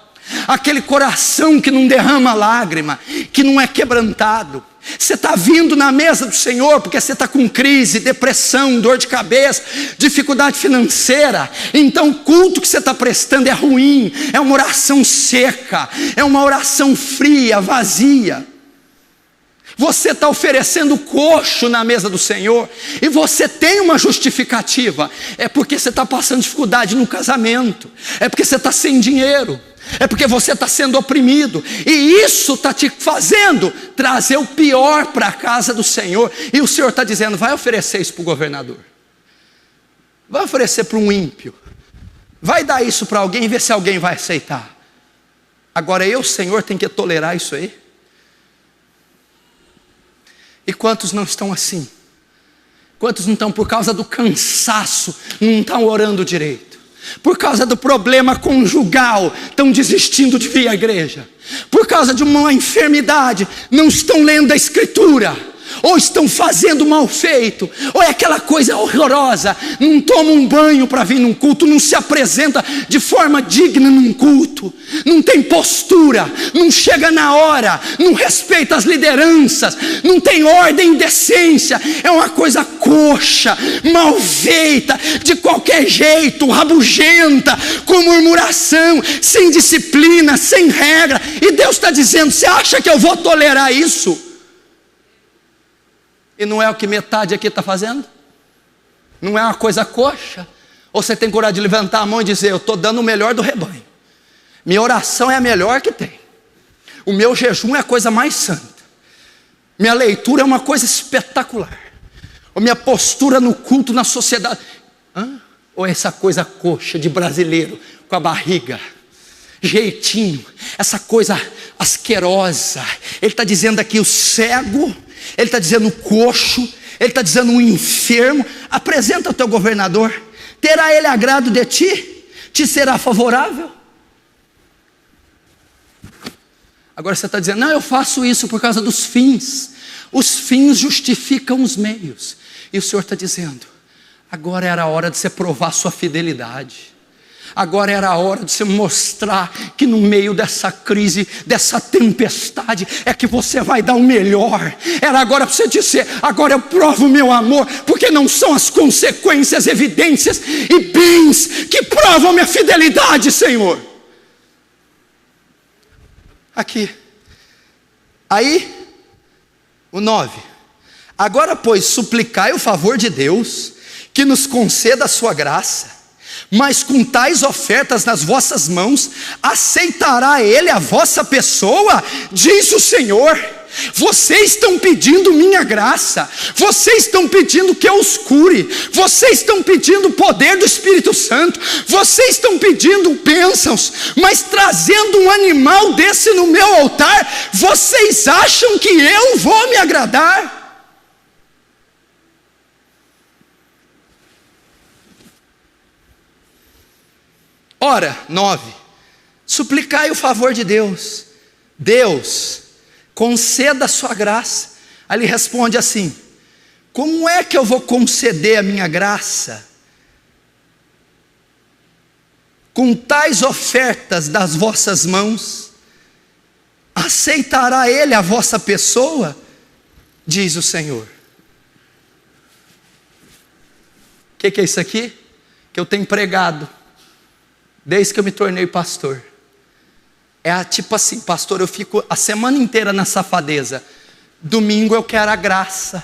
aquele coração que não derrama lágrima, que não é quebrantado. Você está vindo na mesa do Senhor porque você está com crise, depressão, dor de cabeça, dificuldade financeira. Então o culto que você está prestando é ruim, é uma oração seca, é uma oração fria, vazia. Você está oferecendo coxo na mesa do Senhor e você tem uma justificativa. É porque você está passando dificuldade no casamento, é porque você está sem dinheiro, é porque você está sendo oprimido, e isso está te fazendo trazer o pior para a casa do Senhor. E o Senhor está dizendo, vai oferecer isso para o governador, vai oferecer para um ímpio, vai dar isso para alguém e ver se alguém vai aceitar. Agora eu, Senhor, tenho que tolerar isso aí? E quantos não estão assim? Quantos não estão por causa do cansaço, não estão orando direito? Por causa do problema conjugal, estão desistindo de vir à igreja. Por causa de uma enfermidade, não estão lendo a Escritura, ou estão fazendo mal feito, ou é aquela coisa horrorosa, não toma um banho para vir num culto, não se apresenta de forma digna num culto, não tem postura, não chega na hora, não respeita as lideranças, não tem ordem e decência, é uma coisa coxa, mal feita, de qualquer jeito, rabugenta, com murmuração, sem disciplina, sem regra. E Deus está dizendo, você acha que eu vou tolerar isso? E não é o que metade aqui está fazendo? Não é uma coisa coxa? Ou você tem coragem de levantar a mão e dizer, eu estou dando o melhor do rebanho, minha oração é a melhor que tem, o meu jejum é a coisa mais santa, minha leitura é uma coisa espetacular, a minha postura no culto, na sociedade, ou essa coisa coxa de brasileiro, com a barriga, jeitinho, essa coisa asquerosa. Ele está dizendo aqui o cego, ele está dizendo o coxo, ele está dizendo o enfermo. Apresenta ao teu governador, terá ele agrado de ti? Te será favorável? Agora você está dizendo, não, eu faço isso por causa dos fins, os fins justificam os meios. E o Senhor está dizendo, agora era a hora de você provar sua fidelidade. Agora era a hora de você mostrar que no meio dessa crise, dessa tempestade, é que você vai dar o melhor. Era agora para você dizer: agora eu provo o meu amor, porque não são as consequências, evidências e bens que provam minha fidelidade, Senhor. Aqui. Aí, o 9. Agora, pois, suplicai o favor de Deus, que nos conceda a sua graça, mas com tais ofertas nas vossas mãos, aceitará Ele a vossa pessoa, diz o Senhor. Vocês estão pedindo minha graça, vocês estão pedindo que eu os cure, vocês estão pedindo o poder do Espírito Santo, vocês estão pedindo bênçãos, mas trazendo um animal desse no meu altar, vocês acham que eu vou me agradar? Ora, 9, suplicai o favor de Deus, Deus, conceda a sua graça. Aí ele responde assim: como é que eu vou conceder a minha graça? Com tais ofertas das vossas mãos, aceitará Ele a vossa pessoa, diz o Senhor. O que é isso aqui? Que eu tenho pregado desde que eu me tornei pastor. É tipo assim: pastor, eu fico a semana inteira na safadeza. Domingo eu quero a graça.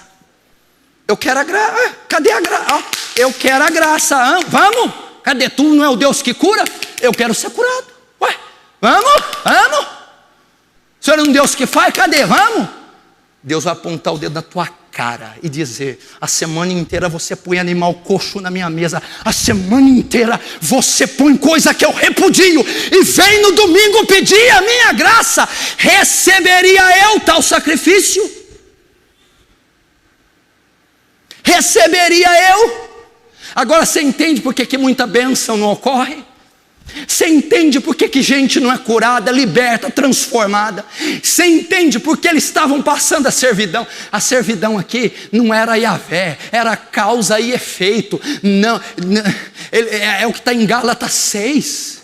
Eu quero a graça. Cadê a graça? Eu quero a graça. Vamos? Cadê? Tu não é o Deus que cura? Eu quero ser curado. Ué, vamos? O Senhor é um Deus que faz? Cadê? Vamos? Deus vai apontar o dedo na tua cara e dizer: a semana inteira você põe animal coxo na minha mesa, a semana inteira você põe coisa que eu repudio, e vem no domingo pedir a minha graça. Receberia eu tal sacrifício? Receberia eu? Agora você entende por que muita bênção não ocorre? Você entende por que gente não é curada, liberta, transformada? Você entende por que eles estavam passando a servidão? A servidão aqui não era Yahvé, era causa e efeito. Não, é o que está em Gálatas 6.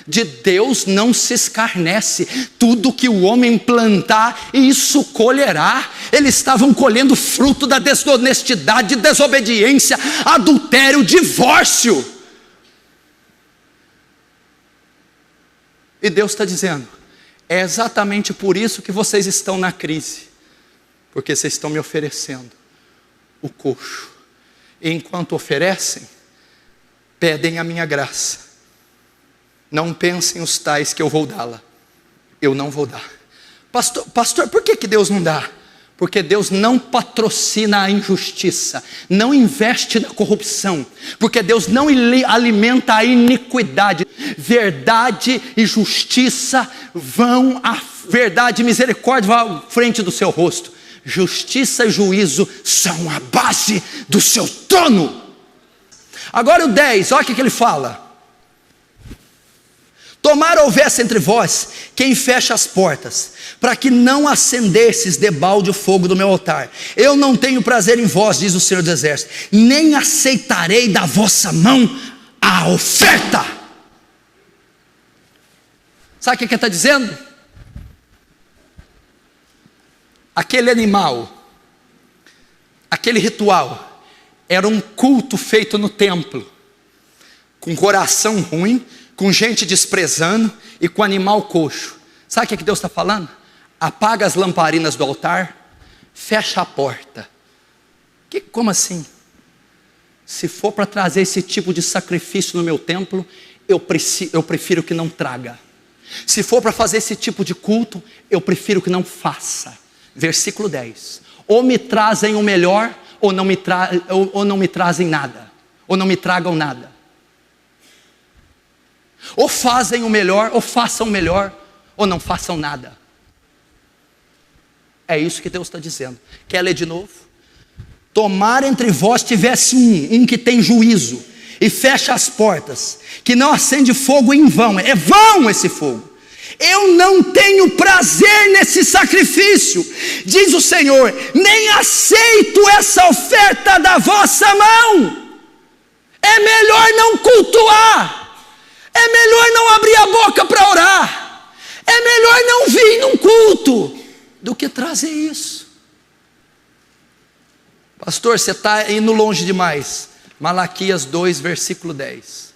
De Deus não se escarnece, tudo que o homem plantar, isso colherá. Eles estavam colhendo fruto da desonestidade, desobediência, adultério, divórcio. E Deus está dizendo: é exatamente por isso que vocês estão na crise, porque vocês estão me oferecendo o coxo, e enquanto oferecem, pedem a minha graça. Não pensem os tais que eu vou dá-la, eu não vou dar. Pastor, por que Deus não dá? Porque Deus não patrocina a injustiça, não investe na corrupção, porque Deus não alimenta a iniquidade. Verdade e justiça vão, a verdade e misericórdia vão à frente do seu rosto. Justiça e juízo são a base do seu trono. Agora o 10, olha o que ele fala: tomara houvesse entre vós quem fecha as portas, para que não acendesses debalde o fogo do meu altar. Eu não tenho prazer em vós, diz o Senhor dos Exércitos, nem aceitarei da vossa mão a oferta. Sabe o que ele está dizendo? Aquele animal, aquele ritual, era um culto feito no templo, com coração ruim, com gente desprezando e com animal coxo. Sabe o que Deus está falando? Apaga as lamparinas do altar, fecha a porta. Como assim? Se for para trazer esse tipo de sacrifício no meu templo, eu prefiro que não traga. Se for para fazer esse tipo de culto, eu prefiro que não faça. Versículo 10. Ou me trazem o melhor, ou não me trazem nada, ou não me tragam nada. Ou fazem o melhor, ou façam o melhor, ou não façam nada. É isso que Deus está dizendo. Quer ler de novo? Tomara entre vós tivesse um que tem juízo, e fecha as portas, que não acende fogo em vão. É vão esse fogo. Eu não tenho prazer nesse sacrifício, diz o Senhor, nem aceito essa oferta da vossa mão. É melhor não cultuar. É melhor não abrir a boca para orar. É melhor não vir num culto do que trazer isso. Pastor, você está indo longe demais. Malaquias 2, versículo 10.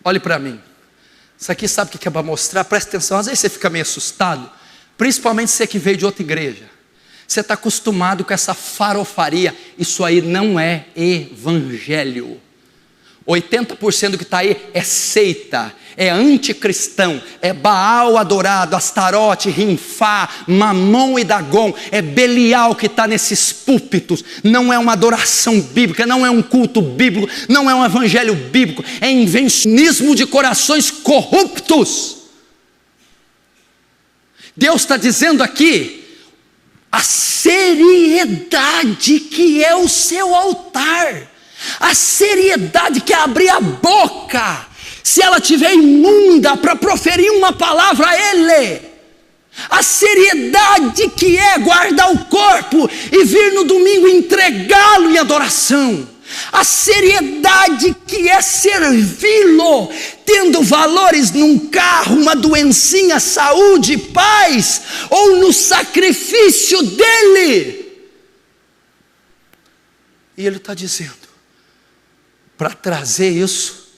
Olhe para mim. Isso aqui sabe o que é para mostrar? Presta atenção, às vezes você fica meio assustado. Principalmente você que veio de outra igreja. Você está acostumado com essa farofaria. Isso aí não é evangelho. 80% do que está aí é seita, é anticristão, é Baal adorado, Astarote, Rinfá, Mamon e Dagon, é Belial que está nesses púlpitos. Não é uma adoração bíblica, não é um culto bíblico, não é um evangelho bíblico, é invencionismo de corações corruptos. Deus está dizendo aqui a seriedade que é o seu altar. A seriedade que é abrir a boca, se ela tiver imunda, para proferir uma palavra a Ele. A seriedade que é guardar o corpo e vir no domingo entregá-lo em adoração. A seriedade que é servi-lo, tendo valores num carro, uma doencinha, saúde, paz, ou no sacrifício dele. E Ele está dizendo, para trazer isso,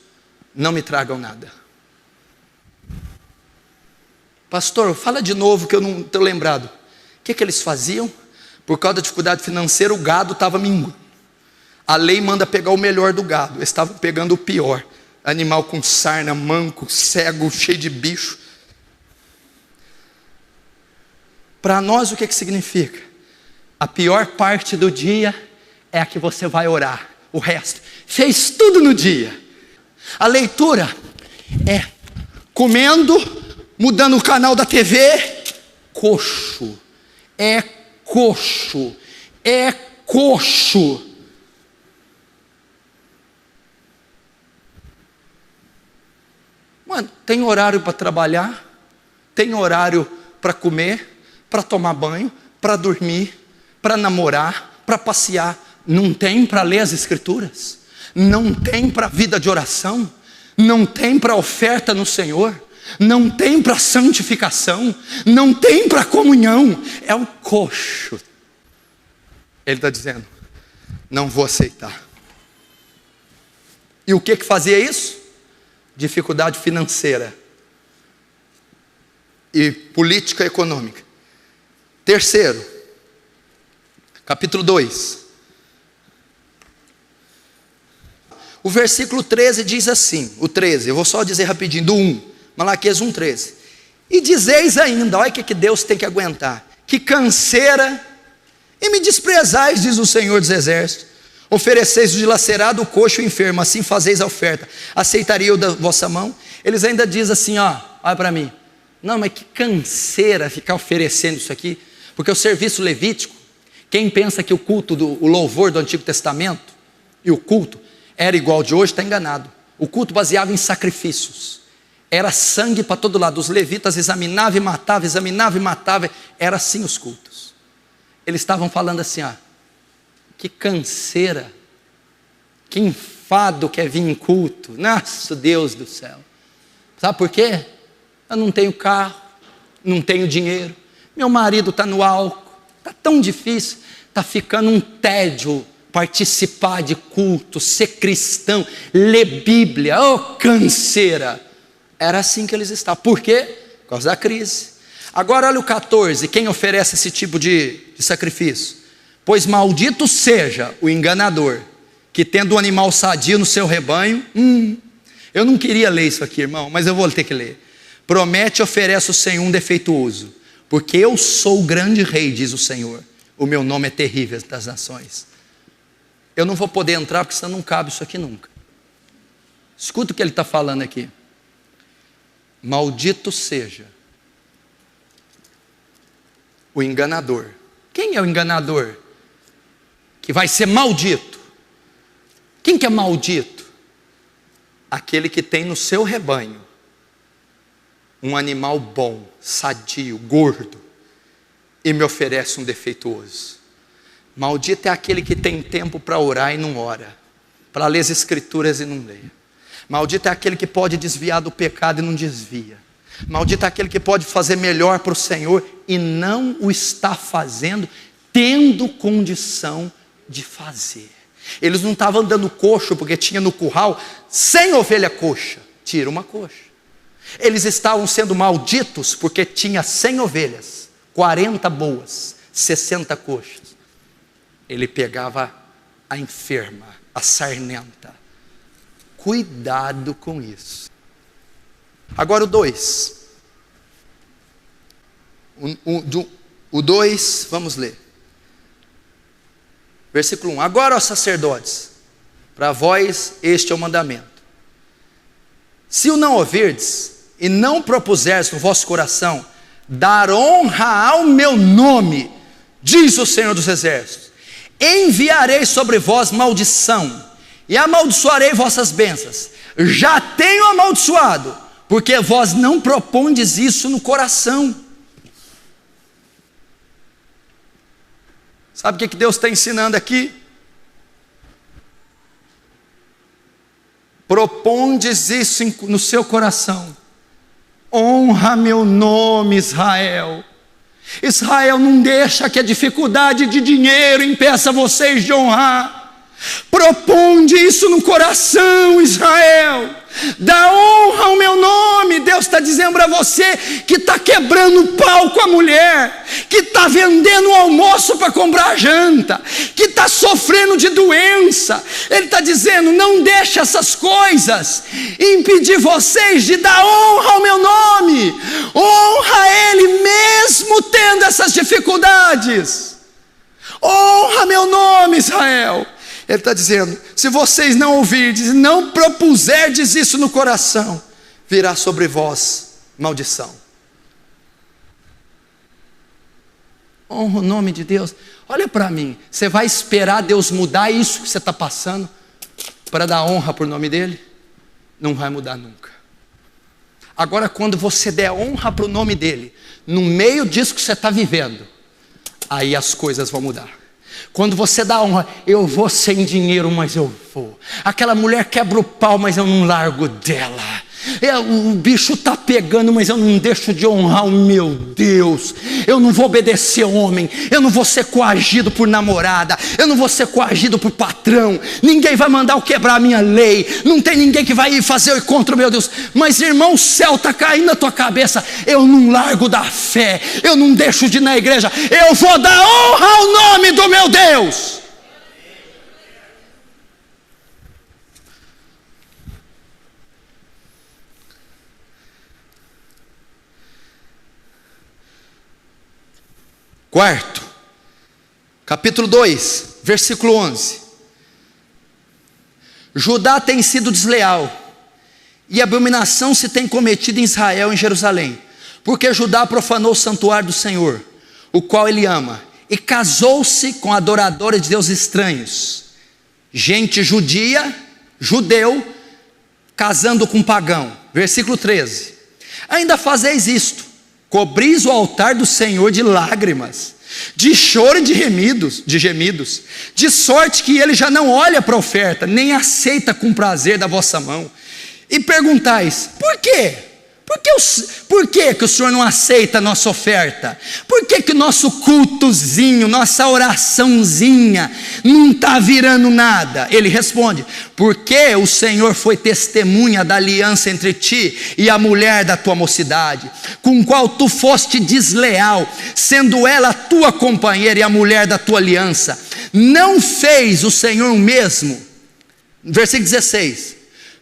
não me tragam nada. Pastor, fala de novo que eu não estou lembrado. O que eles faziam? Por causa da dificuldade financeira, o gado estava minguando. A lei manda pegar o melhor do gado. Eles estavam pegando o pior. Animal com sarna, manco, cego, cheio de bicho. Para nós o que significa? A pior parte do dia é a que você vai orar. O resto, fez tudo no dia. A leitura é comendo, mudando o canal da TV, coxo, é coxo, é coxo. Mano, tem horário para trabalhar, tem horário para comer, para tomar banho, para dormir, para namorar, para passear. Não tem para ler as escrituras, não tem para vida de oração, não tem para oferta no Senhor, não tem para santificação, não tem para comunhão. É o coxo. Ele está dizendo, não vou aceitar. E o que fazia isso? Dificuldade financeira e política econômica. Terceiro, capítulo 2. O versículo 13 diz assim, o 13, eu vou só dizer rapidinho, do 1, Malaquias 1, 13. E dizeis ainda, olha o que Deus tem que aguentar, que canseira, e me desprezais, diz o Senhor dos Exércitos, ofereceis o dilacerado, o coxo, o enfermo, assim fazeis a oferta, aceitaria eu da vossa mão? Eles ainda dizem assim, ó, olha para mim, não, mas que canseira ficar oferecendo isso aqui, porque o serviço levítico, quem pensa que o culto, o louvor do Antigo Testamento, e o culto, era igual de hoje, está enganado. O culto baseava em sacrifícios. Era sangue para todo lado. Os levitas examinavam e matavam. Era assim os cultos. Eles estavam falando assim, ó, que canseira, que enfado quer vir em culto. Nossa, Deus do céu. Sabe por quê? Eu não tenho carro, não tenho dinheiro, meu marido está no álcool, está tão difícil, está ficando um tédio participar de culto, ser cristão, ler Bíblia. Oh, canseira. Era assim que eles estavam. Por quê? Por causa da crise. Agora olha o 14, quem oferece esse tipo de sacrifício? Pois maldito seja o enganador, que tendo um animal sadio no seu rebanho, eu não queria ler isso aqui, irmão, mas eu vou ter que ler. Promete e oferece o Senhor um defeituoso, porque eu sou o grande rei, diz o Senhor, o meu nome é terrível das nações. Eu não vou poder entrar, porque senão não cabe isso aqui nunca. Escuta o que ele está falando aqui. Maldito seja o enganador. Quem é o enganador? Que vai ser maldito. Quem que é maldito? Aquele que tem no seu rebanho um animal bom, sadio, gordo, e me oferece um defeituoso. Maldito é aquele que tem tempo para orar e não ora. para ler as escrituras e não lê. Maldito é aquele que pode desviar do pecado e não desvia. Maldito é aquele que pode fazer melhor para o Senhor e não o está fazendo, tendo condição de fazer. Eles não estavam andando coxo porque tinha no curral 100 ovelhas coxa. Tira uma coxa. Eles estavam sendo malditos porque tinha 100 ovelhas, 40 boas, 60 coxas. Ele pegava a enferma, a sarnenta. Cuidado com isso. Agora o 2. O 2, vamos ler. Versículo 1. Agora, ó sacerdotes, para vós este é o mandamento. Se o não ouvirdes e não propuserdes no vosso coração dar honra ao meu nome, diz o Senhor dos Exércitos, enviarei sobre vós maldição e amaldiçoarei vossas bênçãos. Já tenho amaldiçoado, porque vós não propondes isso no coração. Sabe o que Deus está ensinando aqui? Propondes isso no seu coração. Honra meu nome, Israel. Israel, não deixa que a dificuldade de dinheiro impeça vocês de honrar. Proponde isso no coração, Israel. Dá honra ao meu nome. Deus está dizendo para você que está quebrando o pau com a mulher, que está vendendo o almoço para comprar janta, que está sofrendo de doença. Ele está dizendo: não deixe essas coisas impedir vocês de dar honra ao meu nome. Honra Ele mesmo tendo essas dificuldades. Honra meu nome, Israel. Ele está dizendo: se vocês não ouvirdes, não propuserdes isso no coração, virá sobre vós maldição. Honra o nome de Deus. Olha para mim, você vai esperar Deus mudar isso que você está passando para dar honra por nome dEle? Não vai mudar nunca. Agora, quando você der honra para o nome dEle, no meio disso que você está vivendo, aí as coisas vão mudar. Quando você dá honra: eu vou sem dinheiro, mas eu vou. Aquela mulher quebra o pau, mas eu não largo dela. O bicho está pegando, mas eu não deixo de honrar o meu Deus. Eu não vou obedecer homem. Eu não vou ser coagido por namorada. Eu não vou ser coagido por patrão. Ninguém vai mandar eu quebrar a minha lei. Não tem ninguém que vai ir fazer contra o meu Deus. Mas irmão, o céu está caindo na tua cabeça. Eu não largo da fé. Eu não deixo de ir na igreja. Eu vou dar honra ao nome do meu Deus. Quarto, capítulo 2, versículo 11. Judá tem sido desleal, e abominação se tem cometido em Israel, em Jerusalém, porque Judá profanou o santuário do Senhor, o qual ele ama, e casou-se com adoradores de deuses estranhos. Gente judia, judeu, casando com pagão. Versículo 13. Ainda fazeis isto: cobris o altar do Senhor de lágrimas, de choro e de gemidos, de sorte que ele já não olha para a oferta, nem aceita com prazer da vossa mão. E perguntais: por quê? Por que o Senhor não aceita a nossa oferta? Por que o nosso cultozinho, nossa oraçãozinha não está virando nada? Ele responde: porque o Senhor foi testemunha da aliança entre ti e a mulher da tua mocidade, com qual tu foste desleal, sendo ela a tua companheira e a mulher da tua aliança. Não fez o Senhor o mesmo? Versículo 16.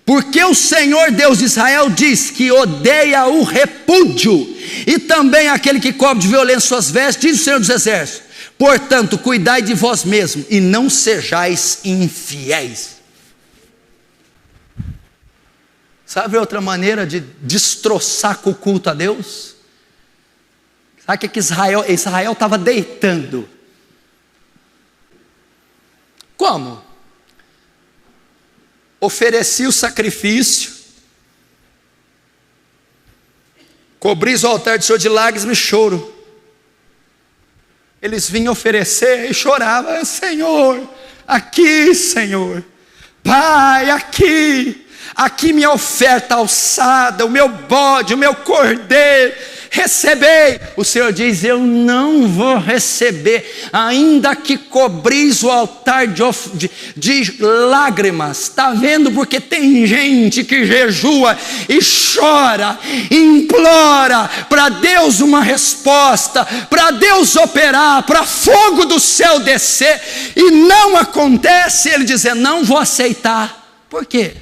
Porque o Senhor Deus de Israel diz que odeia o repúdio, e também aquele que cobre de violência suas vestes, diz o Senhor dos Exércitos. Portanto, cuidai de vós mesmos, e não sejais infiéis. Sabe outra maneira de destroçar com o culto a Deus? Sabe o que Israel estava deitando? Como? Oferecia o sacrifício, cobris o altar do Senhor de lágrimas e choro. Eles vinham oferecer e choravam: Senhor, aqui, Senhor, Pai, aqui minha oferta alçada, o meu bode, o meu cordeiro, recebei. O Senhor diz: eu não vou receber, ainda que cobris o altar de lágrimas. Está vendo? Porque tem gente que jejua e chora, e implora para Deus uma resposta, para Deus operar, para fogo do céu descer, e não acontece. Ele diz: não vou aceitar. Por quê?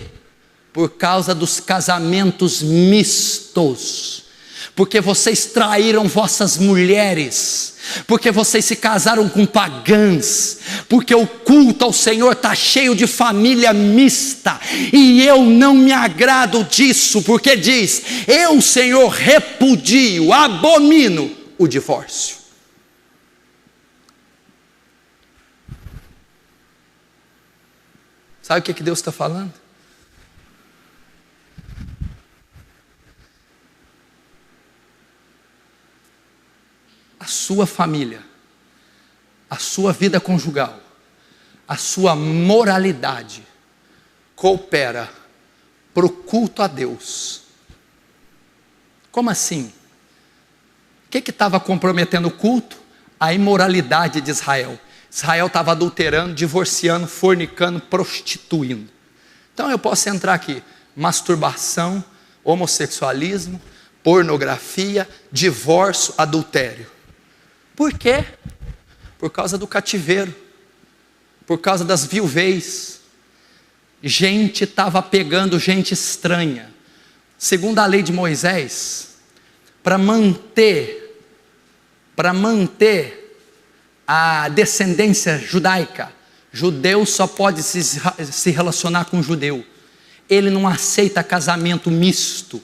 Por causa dos casamentos mistos. Porque vocês traíram vossas mulheres, porque vocês se casaram com pagãs, porque o culto ao Senhor está cheio de família mista, e eu não me agrado disso, porque diz: eu, Senhor, repudio, abomino o divórcio. Sabe o que Deus está falando? A sua família, a sua vida conjugal, a sua moralidade coopera para o culto a Deus. Como assim? O que estava comprometendo o culto? A imoralidade de Israel. Israel estava adulterando, divorciando, fornicando, prostituindo. Então eu posso entrar aqui: masturbação, homossexualismo, pornografia, divórcio, adultério. Por quê? Por causa do cativeiro, por causa das viuvez. Gente estava pegando gente estranha. Segundo a lei de Moisés, para manter a descendência judaica, judeu só pode se relacionar com judeu. Ele não aceita casamento misto.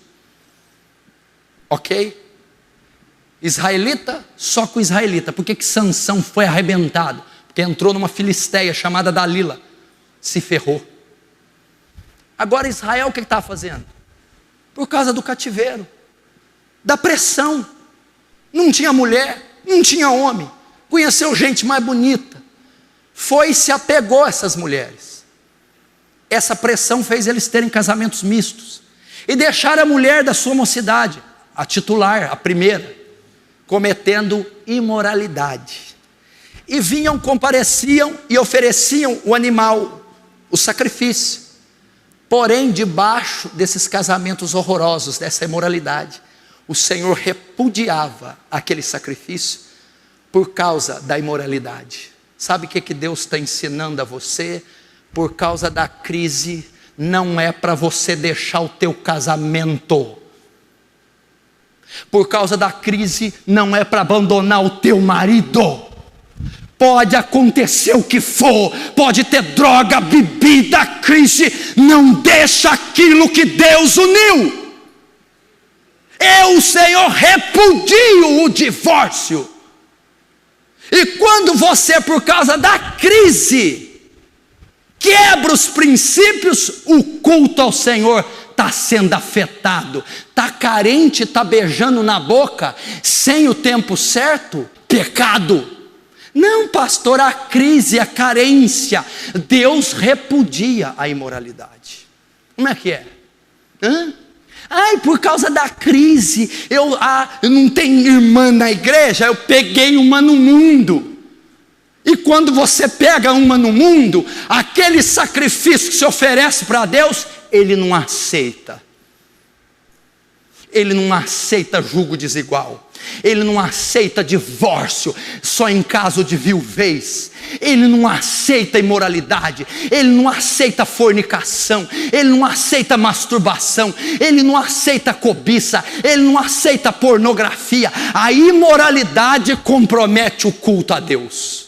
Ok? Israelita, só com israelita. Por que Sansão foi arrebentado? Porque entrou numa filisteia chamada Dalila, se ferrou. Agora Israel o que está fazendo? Por causa do cativeiro, da pressão. Não tinha mulher, não tinha homem, conheceu gente mais bonita, foi e se apegou a essas mulheres. Essa pressão fez eles terem casamentos mistos, e deixaram a mulher da sua mocidade, a titular, a primeira, cometendo imoralidade. E vinham, compareciam e ofereciam o animal, o sacrifício. Porém, debaixo desses casamentos horrorosos, dessa imoralidade, o Senhor repudiava aquele sacrifício por causa da imoralidade. Sabe o que Deus está ensinando a você? Por causa da crise, não é para você deixar o teu casamento. Por causa da crise, não é para abandonar o teu marido. Pode acontecer o que for, pode ter droga, bebida, crise, não deixa aquilo que Deus uniu. Eu, Senhor, repudio o divórcio. E quando você, por causa da crise, quebra os princípios, o culto ao Senhor está sendo afetado. Está carente, está beijando na boca, sem o tempo certo, pecado. Não, pastor, a crise, a carência, Deus repudia a imoralidade. Como é que é? Ai, por causa da crise, eu não tenho irmã na igreja, eu peguei uma no mundo. E quando você pega uma no mundo, aquele sacrifício que se oferece para Deus, Ele não aceita. Ele não aceita julgo desigual. Ele não aceita divórcio só em caso de viuvez. Ele não aceita imoralidade. Ele não aceita fornicação. Ele não aceita masturbação. Ele não aceita cobiça. Ele não aceita pornografia. A imoralidade compromete o culto a Deus.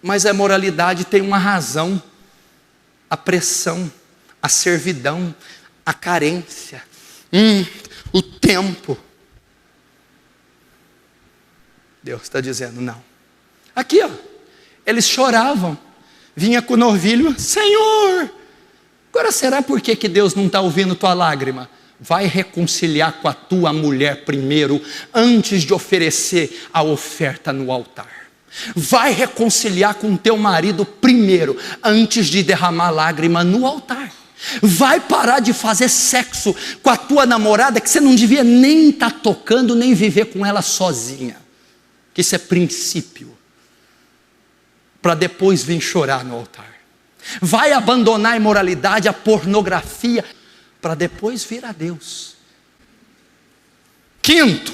Mas a imoralidade tem uma razão: a pressão, a servidão, a carência, o tempo. Deus está dizendo não. Aqui, ó, eles choravam, vinha com o novilho: Senhor, agora será por que Deus não está ouvindo tua lágrima? Vai reconciliar com a tua mulher primeiro, antes de oferecer a oferta no altar. Vai reconciliar com teu marido primeiro, antes de derramar lágrima no altar. Vai parar de fazer sexo com a tua namorada, que você não devia nem estar tocando, nem viver com ela sozinha. Que isso é princípio. Para depois vir chorar no altar. Vai abandonar a imoralidade, a pornografia, para depois vir a Deus. Quinto,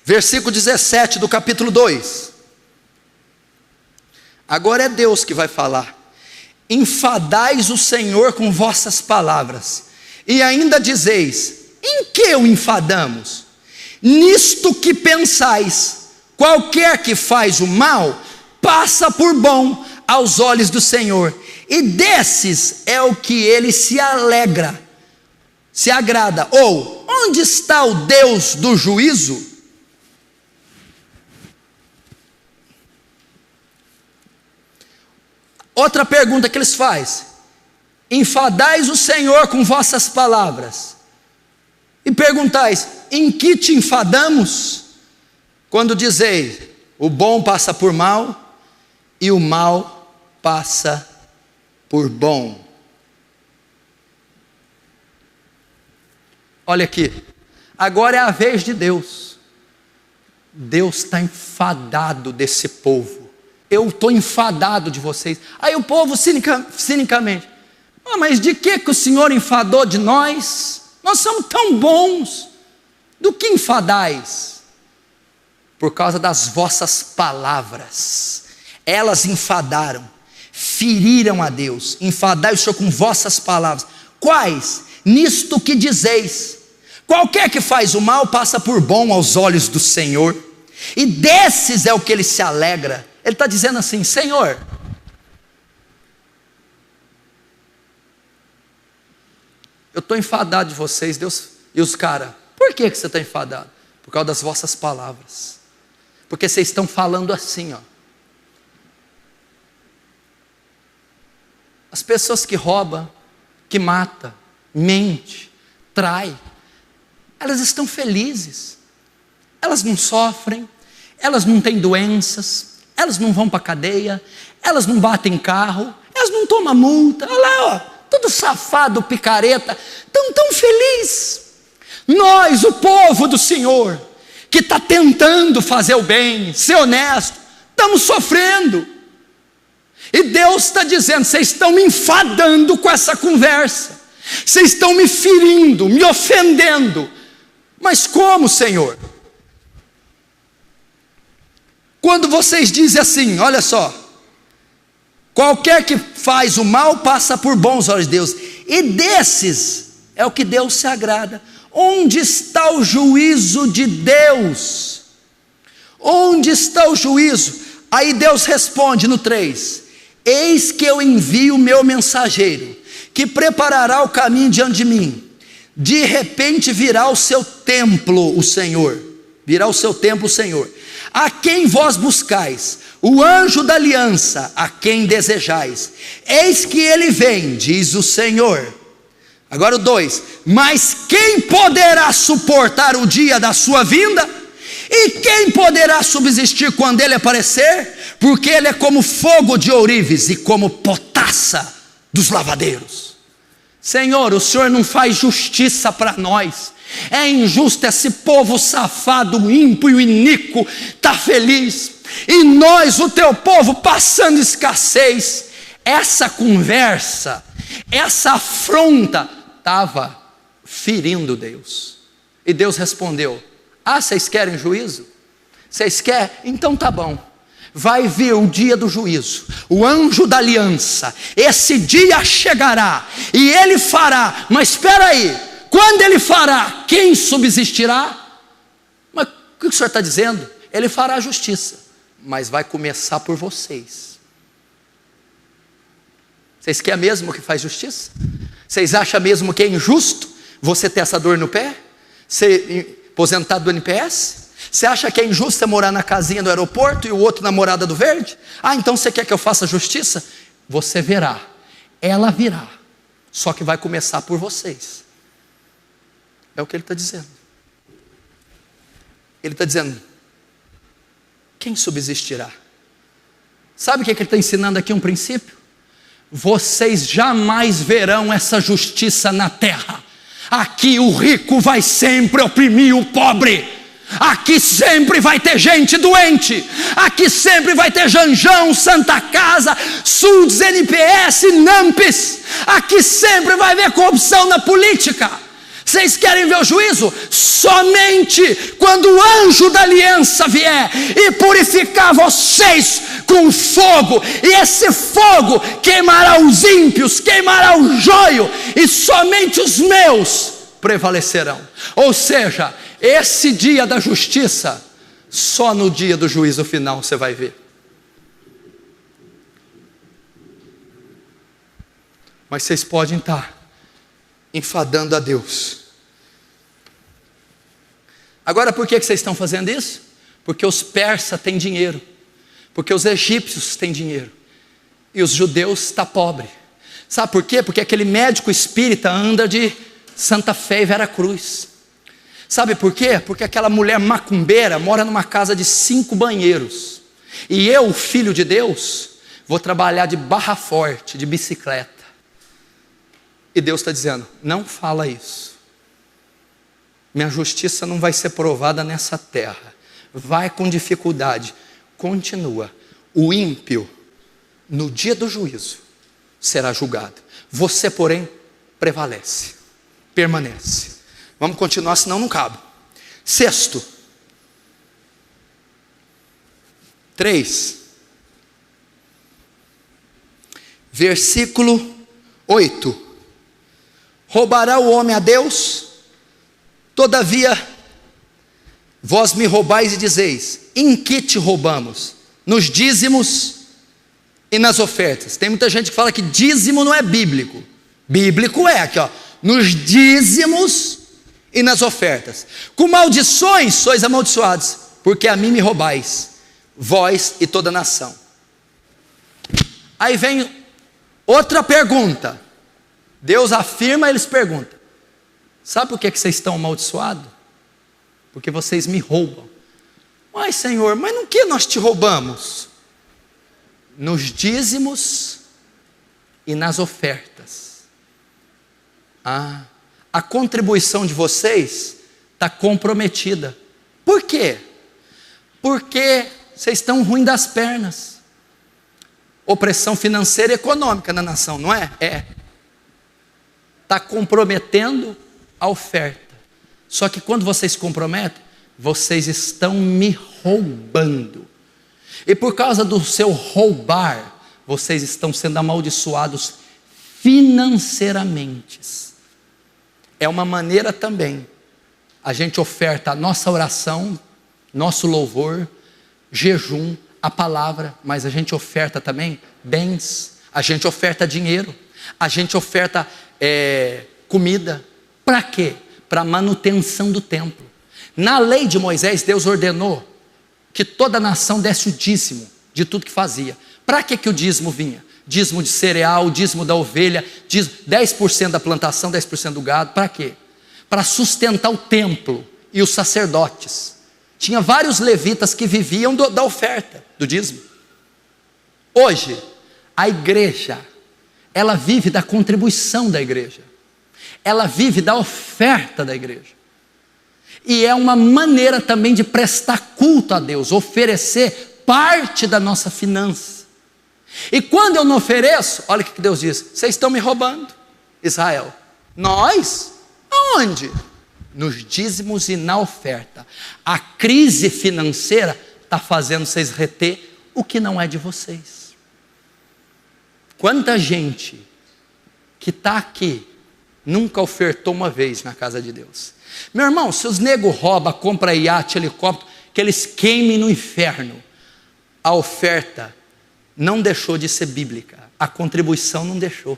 versículo 17 do capítulo 2. Agora é Deus que vai falar. Enfadais o Senhor com vossas palavras, e ainda dizeis: em que o enfadamos? Nisto que pensais: qualquer que faz o mal, passa por bom aos olhos do Senhor, e desses é o que ele se alegra, se agrada. Ou, onde está o Deus do juízo? Outra pergunta que eles fazem: enfadais o Senhor com vossas palavras, e perguntais: em que te enfadamos? Quando dizeis: o bom passa por mal, e o mal passa por bom. Olha aqui, agora é a vez de Deus. Deus está enfadado desse povo. Eu estou enfadado de vocês. Aí o povo cinicamente: mas de que o Senhor enfadou de nós? Nós somos tão bons. Do que enfadais? Por causa das vossas palavras. Elas enfadaram, feriram a Deus. Enfadai o Senhor com vossas palavras. Quais? Nisto que dizeis: qualquer que faz o mal passa por bom aos olhos do Senhor, e desses é o que ele se alegra. Ele está dizendo assim: Senhor, eu estou enfadado de vocês, Deus. E os caras: por que você está enfadado? Por causa das vossas palavras. Porque vocês estão falando assim, ó. As pessoas que roubam, que matam, mente, trai, elas estão felizes. Elas não sofrem, elas não têm doenças, elas não vão para a cadeia, elas não batem carro, elas não tomam multa. Olha lá, ó, todo safado, picareta, tão feliz. Nós, o povo do Senhor, que está tentando fazer o bem, ser honesto, estamos sofrendo. E Deus está dizendo: vocês estão me enfadando com essa conversa, vocês estão me ferindo, me ofendendo. Mas como, Senhor? Quando vocês dizem assim, olha só: qualquer que faz o mal passa por bons olhos de Deus, e desses é o que Deus se agrada. Onde está o juízo de Deus? Onde está o juízo? Aí Deus responde no 3: eis que eu envio o meu mensageiro, que preparará o caminho diante de mim. De repente virá o seu templo, o Senhor. Virá o seu templo, o Senhor. A quem vós buscais, o anjo da aliança, a quem desejais. Eis que ele vem, diz o Senhor. Agora o 2: mas quem poderá suportar o dia da sua vinda? E quem poderá subsistir quando ele aparecer? Porque ele é como fogo de ourives e como potassa dos lavadeiros. Senhor, o Senhor não faz justiça para nós. É injusto esse povo safado, ímpio e iníquo está feliz, e nós, o teu povo, passando escassez. Essa conversa, essa afronta estava ferindo Deus. E Deus respondeu: vocês querem juízo? Vocês querem? Então tá bom. Vai vir o dia do juízo, o anjo da aliança. Esse dia chegará e ele fará. Mas espera aí, quando ele fará, quem subsistirá? Mas o que o Senhor está dizendo? Ele fará justiça, mas vai começar por vocês. Vocês querem mesmo que faz justiça? Vocês acham mesmo que é injusto você ter essa dor no pé? Ser aposentado do NPS? Você acha que é injusto você morar na casinha do aeroporto e o outro na morada do verde? Então você quer que eu faça justiça? Você verá, ela virá, só que vai começar por vocês. É o que ele está dizendo. Ele está dizendo: quem subsistirá? Sabe o que ele está ensinando aqui? Um princípio. Vocês jamais verão essa justiça na terra. Aqui o rico vai sempre oprimir o pobre. Aqui sempre vai ter gente doente. Aqui sempre vai ter Janjão, Santa Casa, SUDS, NPS, NAMPES. Aqui sempre vai haver corrupção na política. Vocês querem ver o juízo? Somente quando o anjo da aliança vier e purificar vocês com fogo, e esse fogo queimará os ímpios, queimará o joio, e somente os meus prevalecerão. Ou seja, esse dia da justiça, só no dia do juízo final você vai ver. Mas vocês podem estar enfadando a Deus. Agora, por que vocês estão fazendo isso? Porque os persas têm dinheiro, porque os egípcios têm dinheiro, e os judeus estão pobres. Sabe por quê? Porque aquele médico espírita anda de Santa Fé e Vera Cruz. Sabe por quê? Porque aquela mulher macumbeira mora numa casa de 5 banheiros, e eu, filho de Deus, vou trabalhar de barra forte, de bicicleta. E Deus está dizendo, não fala isso. Minha justiça não vai ser provada nessa terra. Vai com dificuldade. Continua. O ímpio, no dia do juízo, será julgado. Você, porém, prevalece. Permanece. Vamos continuar, senão não cabe. 6. 3. Versículo 8. Roubará o homem a Deus? Todavia, vós me roubais e dizeis, em que te roubamos? Nos dízimos e nas ofertas. Tem muita gente que fala que dízimo não é bíblico. Bíblico é, aqui ó, nos dízimos e nas ofertas. Com maldições sois amaldiçoados, porque a mim me roubais, vós e toda a nação. Aí vem outra pergunta. Deus afirma, eles perguntam, sabe por que vocês estão amaldiçoados? Porque vocês me roubam. Mas Senhor, mas no que nós te roubamos? Nos dízimos e nas ofertas. A contribuição de vocês está comprometida. Por quê? Porque vocês estão ruim das pernas. Opressão financeira e econômica na nação, não é? É. Está comprometendo a oferta. Só que quando vocês comprometem, vocês estão me roubando. E por causa do seu roubar, vocês estão sendo amaldiçoados financeiramente. É uma maneira também. A gente oferta a nossa oração, nosso louvor, jejum, a palavra, mas a gente oferta também bens, a gente oferta dinheiro, a gente oferta comida. Para quê? Para manutenção do templo. Na lei de Moisés, Deus ordenou que toda a nação desse o dízimo de tudo que fazia. Para que o dízimo vinha? Dízimo de cereal, dízimo da ovelha, 10% da plantação, 10% do gado. Para quê? Para sustentar o templo e os sacerdotes. Tinha vários levitas que viviam da oferta, do dízimo. Hoje, a igreja, ela vive da contribuição da igreja. Ela vive da oferta da igreja. E é uma maneira também de prestar culto a Deus, oferecer parte da nossa finança. E quando eu não ofereço, olha o que Deus diz, vocês estão me roubando, Israel. Nós? Aonde? Nos dízimos e na oferta. A crise financeira está fazendo vocês reter o que não é de vocês. Quanta gente que está aqui nunca ofertou uma vez na casa de Deus. Meu irmão, se os negros roubam, compram iate, helicóptero, que eles queimem no inferno, a oferta não deixou de ser bíblica, a contribuição não deixou.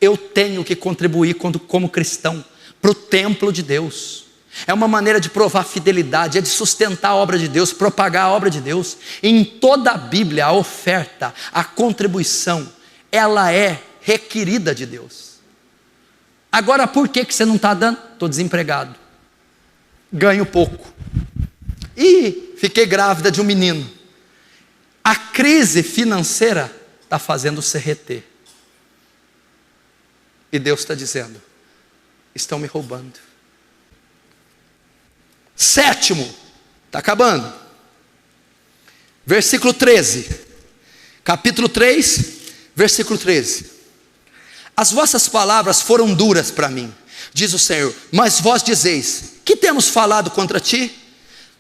Eu tenho que contribuir como cristão para o templo de Deus. É uma maneira de provar fidelidade, é de sustentar a obra de Deus, propagar a obra de Deus. Em toda a Bíblia, a oferta, a contribuição, ela é requerida de Deus. Agora, por que você não está dando? Estou desempregado, ganho pouco. E fiquei grávida de um menino. A crise financeira está fazendo você reter. E Deus está dizendo: estão me roubando. Sétimo, está acabando. Versículo 13. Capítulo 3, versículo 13. As vossas palavras foram duras para mim, diz o Senhor, mas vós dizeis: que temos falado contra ti?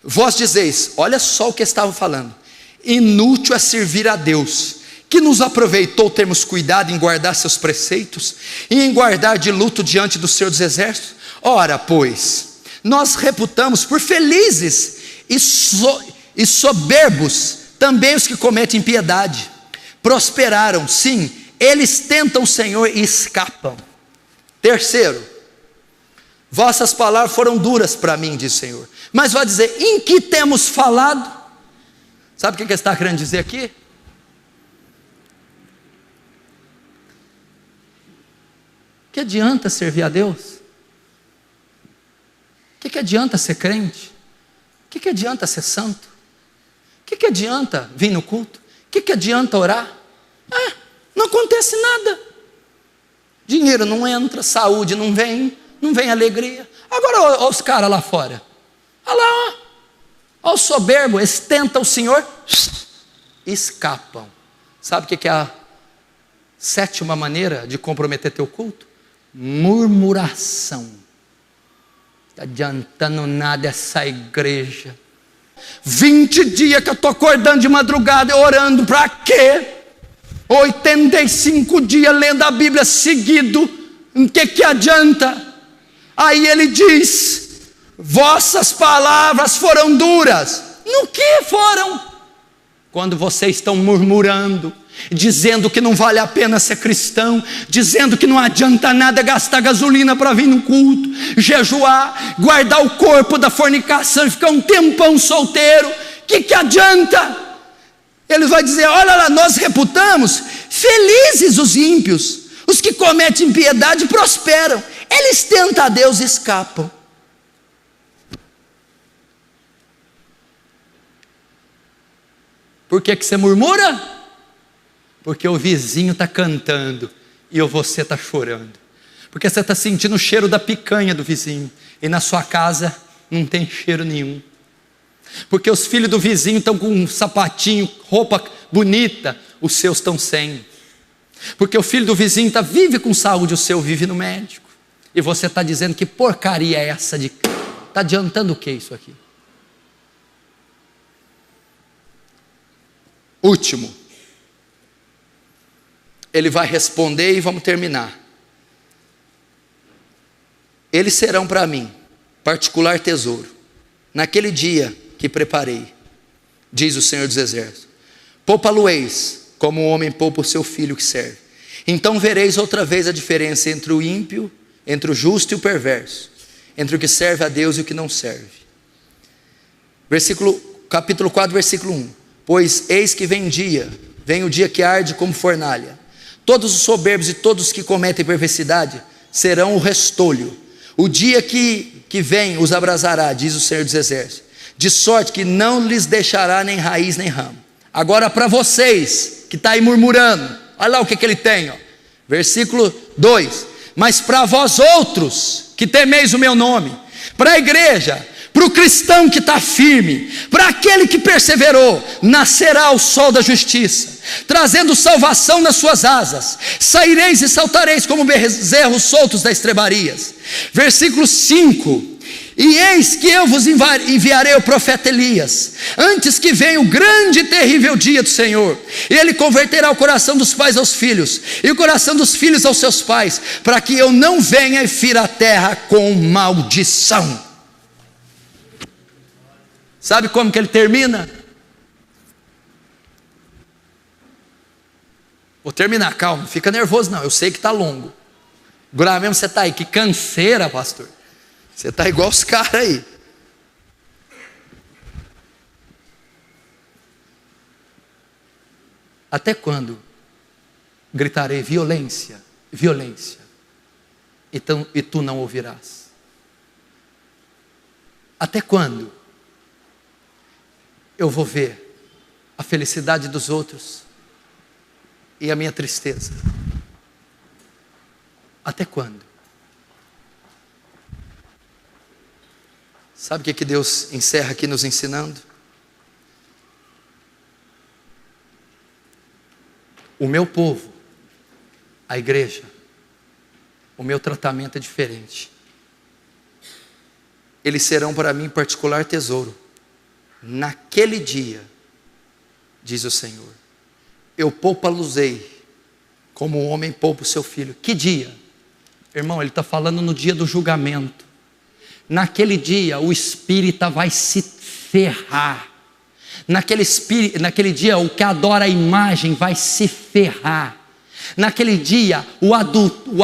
Vós dizeis, olha só o que estavam falando: inútil é servir a Deus, que nos aproveitou termos cuidado em guardar seus preceitos, e em guardar de luto diante do Senhor dos Exércitos. Ora, pois, nós reputamos por felizes e soberbos também os que cometem impiedade. Prosperaram, sim, eles tentam o Senhor e escapam. Terceiro, vossas palavras foram duras para mim, diz o Senhor, mas vai dizer: em que temos falado? Sabe o que ele está querendo dizer aqui? Que adianta servir a Deus? Que adianta ser crente? Que adianta ser santo? Que adianta vir no culto? Que adianta orar? Não acontece nada. Dinheiro não entra, saúde não vem alegria. Agora olha os caras lá fora. Olha lá, olha o soberbo, eles tentam o Senhor, escapam. Sabe o que é a sétima maneira de comprometer teu culto? Murmuração. Não está adiantando nada essa igreja. 20 dias que eu estou acordando de madrugada, orando, para quê? 85 dias lendo a Bíblia seguido, o que adianta? Aí ele diz: vossas palavras foram duras. No que foram? Quando vocês estão murmurando, dizendo que não vale a pena ser cristão, dizendo que não adianta nada gastar gasolina para vir no culto, jejuar, guardar o corpo da fornicação e ficar um tempão solteiro, que adianta? Ele vai dizer: olha lá, nós reputamos felizes os ímpios, os que cometem impiedade prosperam, eles tentam a Deus e escapam. Por que você murmura? Porque o vizinho está cantando e você está chorando. Porque você está sentindo o cheiro da picanha do vizinho e na sua casa não tem cheiro nenhum. Porque os filhos do vizinho estão com um sapatinho, roupa bonita, os seus estão sem. Porque o filho do vizinho vive com saúde, o seu vive no médico. E você está dizendo: que porcaria é essa? Está adiantando o que isso aqui? Último, ele vai responder e vamos terminar. Eles serão para mim particular tesouro, naquele dia que preparei, diz o Senhor dos Exércitos. Poupa-lo-eis, como o homem poupa o seu filho que serve. Então vereis outra vez a diferença entre o ímpio, entre o justo e o perverso, entre o que serve a Deus e o que não serve. Capítulo 4, versículo 1. Pois eis que vem o dia que arde como fornalha. Todos os soberbos e todos os que cometem perversidade serão o restolho. O dia que vem os abrasará, diz o Senhor dos Exércitos, de sorte que não lhes deixará nem raiz nem ramo. Agora para vocês que está aí murmurando, olha lá o que ele tem, ó. Versículo 2: mas para vós outros que temeis o meu nome, para a igreja, para o cristão que está firme, para aquele que perseverou, nascerá o sol da justiça, trazendo salvação nas suas asas. Saireis e saltareis como bezerros soltos das estrebarias. Versículo 5: e eis que eu vos enviarei o profeta Elias, antes que venha o grande e terrível dia do Senhor. Ele converterá o coração dos pais aos filhos, e o coração dos filhos aos seus pais, para que eu não venha e fira a terra com maldição. Sabe como que ele termina? Vou terminar, calma, não fica nervoso não, eu sei que está longo. Agora mesmo você está aí, que canseira, pastor. Você está igual os caras aí. Até quando gritarei violência, violência, e tu não ouvirás? Até quando? eu vou ver a felicidade dos outros e a minha tristeza. Até quando? Sabe o que Deus encerra aqui nos ensinando? O meu povo, a igreja, o meu tratamento é diferente. Eles serão para mim particular tesouro. Naquele dia, diz o Senhor, eu poupa-los-ei, como o homem poupa o seu filho. Que dia? Irmão, ele está falando no dia do julgamento. Naquele dia, o espírita vai se ferrar. Naquele dia, o que adora a imagem vai se ferrar. Naquele dia, o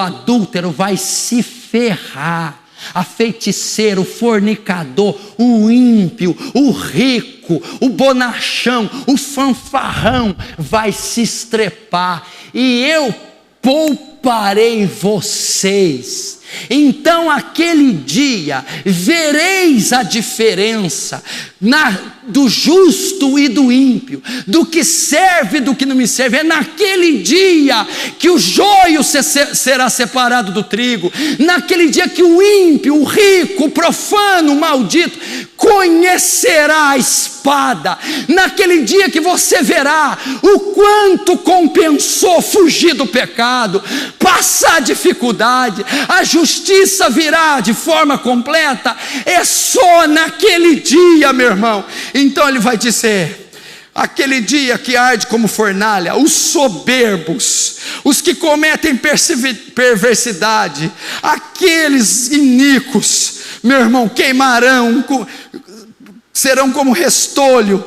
adúltero vai se ferrar. A feiticeira, o fornicador, o ímpio, o rico, o bonachão, o fanfarrão vai se estrepar. E eu pouparei vocês. Então aquele dia vereis a diferença do justo e do ímpio, do que serve e do que não me serve. É naquele dia que o joio será separado do trigo, naquele dia que o ímpio, o rico, o profano, o maldito conhecerá a espada. Naquele dia que você verá o quanto compensou fugir do pecado, passar dificuldade, a justiça virá de forma completa. É só naquele dia, meu irmão. Então ele vai dizer: aquele dia que arde como fornalha, os soberbos, os que cometem perversidade, aqueles iníquos, meu irmão, queimarão, serão como restolho,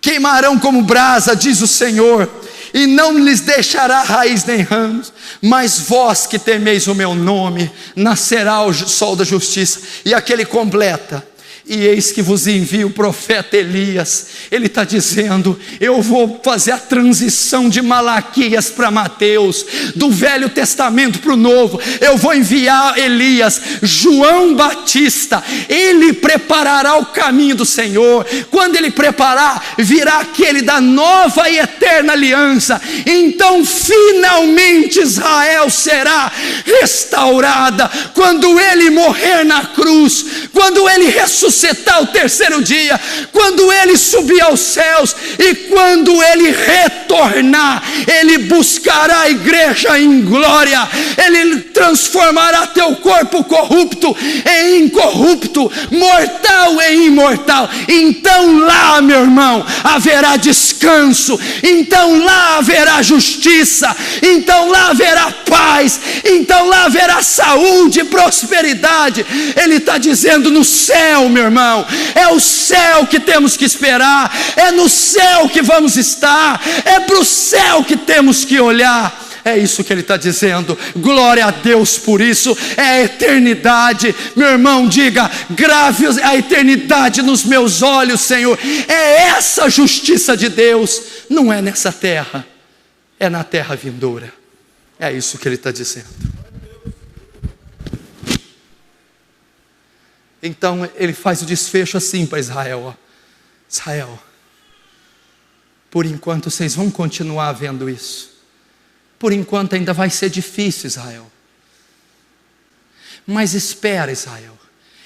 queimarão como brasa, diz o Senhor, e não lhes deixará raiz nem ramos. Mas vós que temeis o meu nome, nascerá o sol da justiça. E aqui ele completa: e eis que vos envio o profeta Elias. Ele está dizendo: eu vou fazer a transição de Malaquias para Mateus, do Velho Testamento para o Novo. Eu vou enviar Elias, João Batista. Ele preparará o caminho do Senhor. Quando ele preparar, virá aquele da nova e eterna aliança. Então finalmente Israel será restaurada. Quando ele morrer na cruz, quando ele ressuscitar o terceiro dia, quando ele subir aos céus, e quando ele retornar, ele buscará a igreja em glória. Ele transformará teu corpo corrupto em incorrupto, mortal em imortal. Então lá, meu irmão, haverá descanso. Então lá haverá justiça. Então lá haverá paz. Então lá haverá saúde e prosperidade. Ele está dizendo: no céu, meu irmão, é o céu que temos que esperar, é no céu que vamos estar, é para o céu que temos que olhar. É isso que ele está dizendo. Glória a Deus por isso. É a eternidade. Meu irmão, diga: grave a eternidade nos meus olhos, Senhor. É essa a justiça de Deus. Não é nessa terra, é na terra vindoura. É isso que ele está dizendo. Então ele faz o desfecho assim para Israel: ó. Israel, por enquanto vocês vão continuar vendo isso. Por enquanto ainda vai ser difícil, Israel. Mas espera, Israel.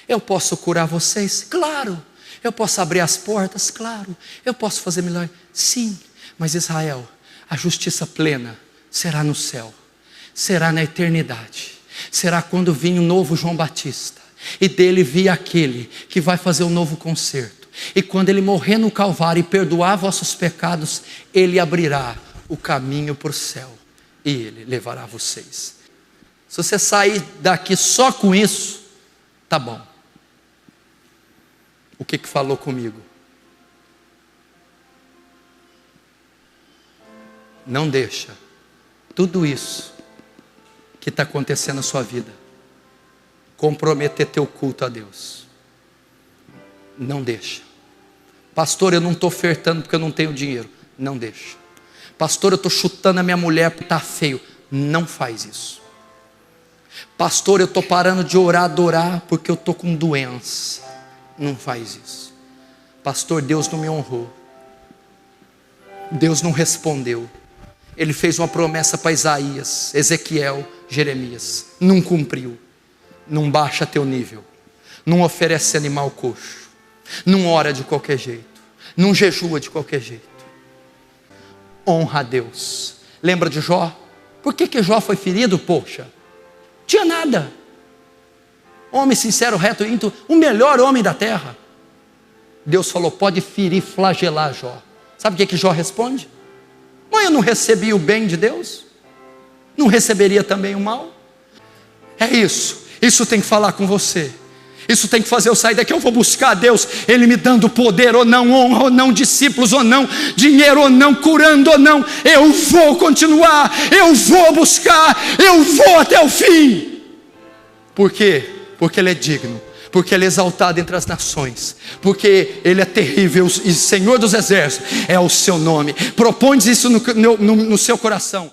Eu posso curar vocês? Claro. Eu posso abrir as portas? Claro. Eu posso fazer melhor? Sim. Mas Israel, a justiça plena será no céu. Será na eternidade. Será quando vir o novo João Batista. E dele vir aquele que vai fazer um novo concerto. E quando ele morrer no Calvário e perdoar vossos pecados, ele abrirá o caminho para o céu. E ele levará vocês. Se você sair daqui só com isso, tá bom. O que falou comigo? Não deixa tudo isso que está acontecendo na sua vida comprometer teu culto a Deus. Não deixa. Pastor, eu não estou ofertando porque eu não tenho dinheiro. Não deixa. Pastor, eu estou chutando a minha mulher porque está feio. Não faz isso. Pastor, eu estou parando de orar, adorar porque eu estou com doença. Não faz isso. pastor, Deus não me honrou, Deus não respondeu. Ele fez uma promessa para Isaías, Ezequiel, Jeremias, não cumpriu. Não baixa teu nível, não oferece animal coxo, não ora de qualquer jeito, não jejua de qualquer jeito. Honra a Deus. Lembra de Jó? Por que Jó foi ferido? Poxa, tinha nada. Homem sincero, reto, íntegro, o melhor homem da terra. Deus falou, pode ferir, flagelar Jó. Sabe o que Jó responde? Mas eu não recebi o bem de Deus? Não receberia também o mal? É isso. Isso tem que falar com você. Isso tem que fazer eu sair daqui. Eu vou buscar a Deus, Ele me dando poder ou não, honra ou não, discípulos ou não, dinheiro ou não, curando ou não. Eu vou continuar, eu vou buscar, eu vou até o fim. Por quê? Porque Ele é digno, porque Ele é exaltado entre as nações, porque Ele é terrível e Senhor dos exércitos é o seu nome. Propõe isso no seu coração.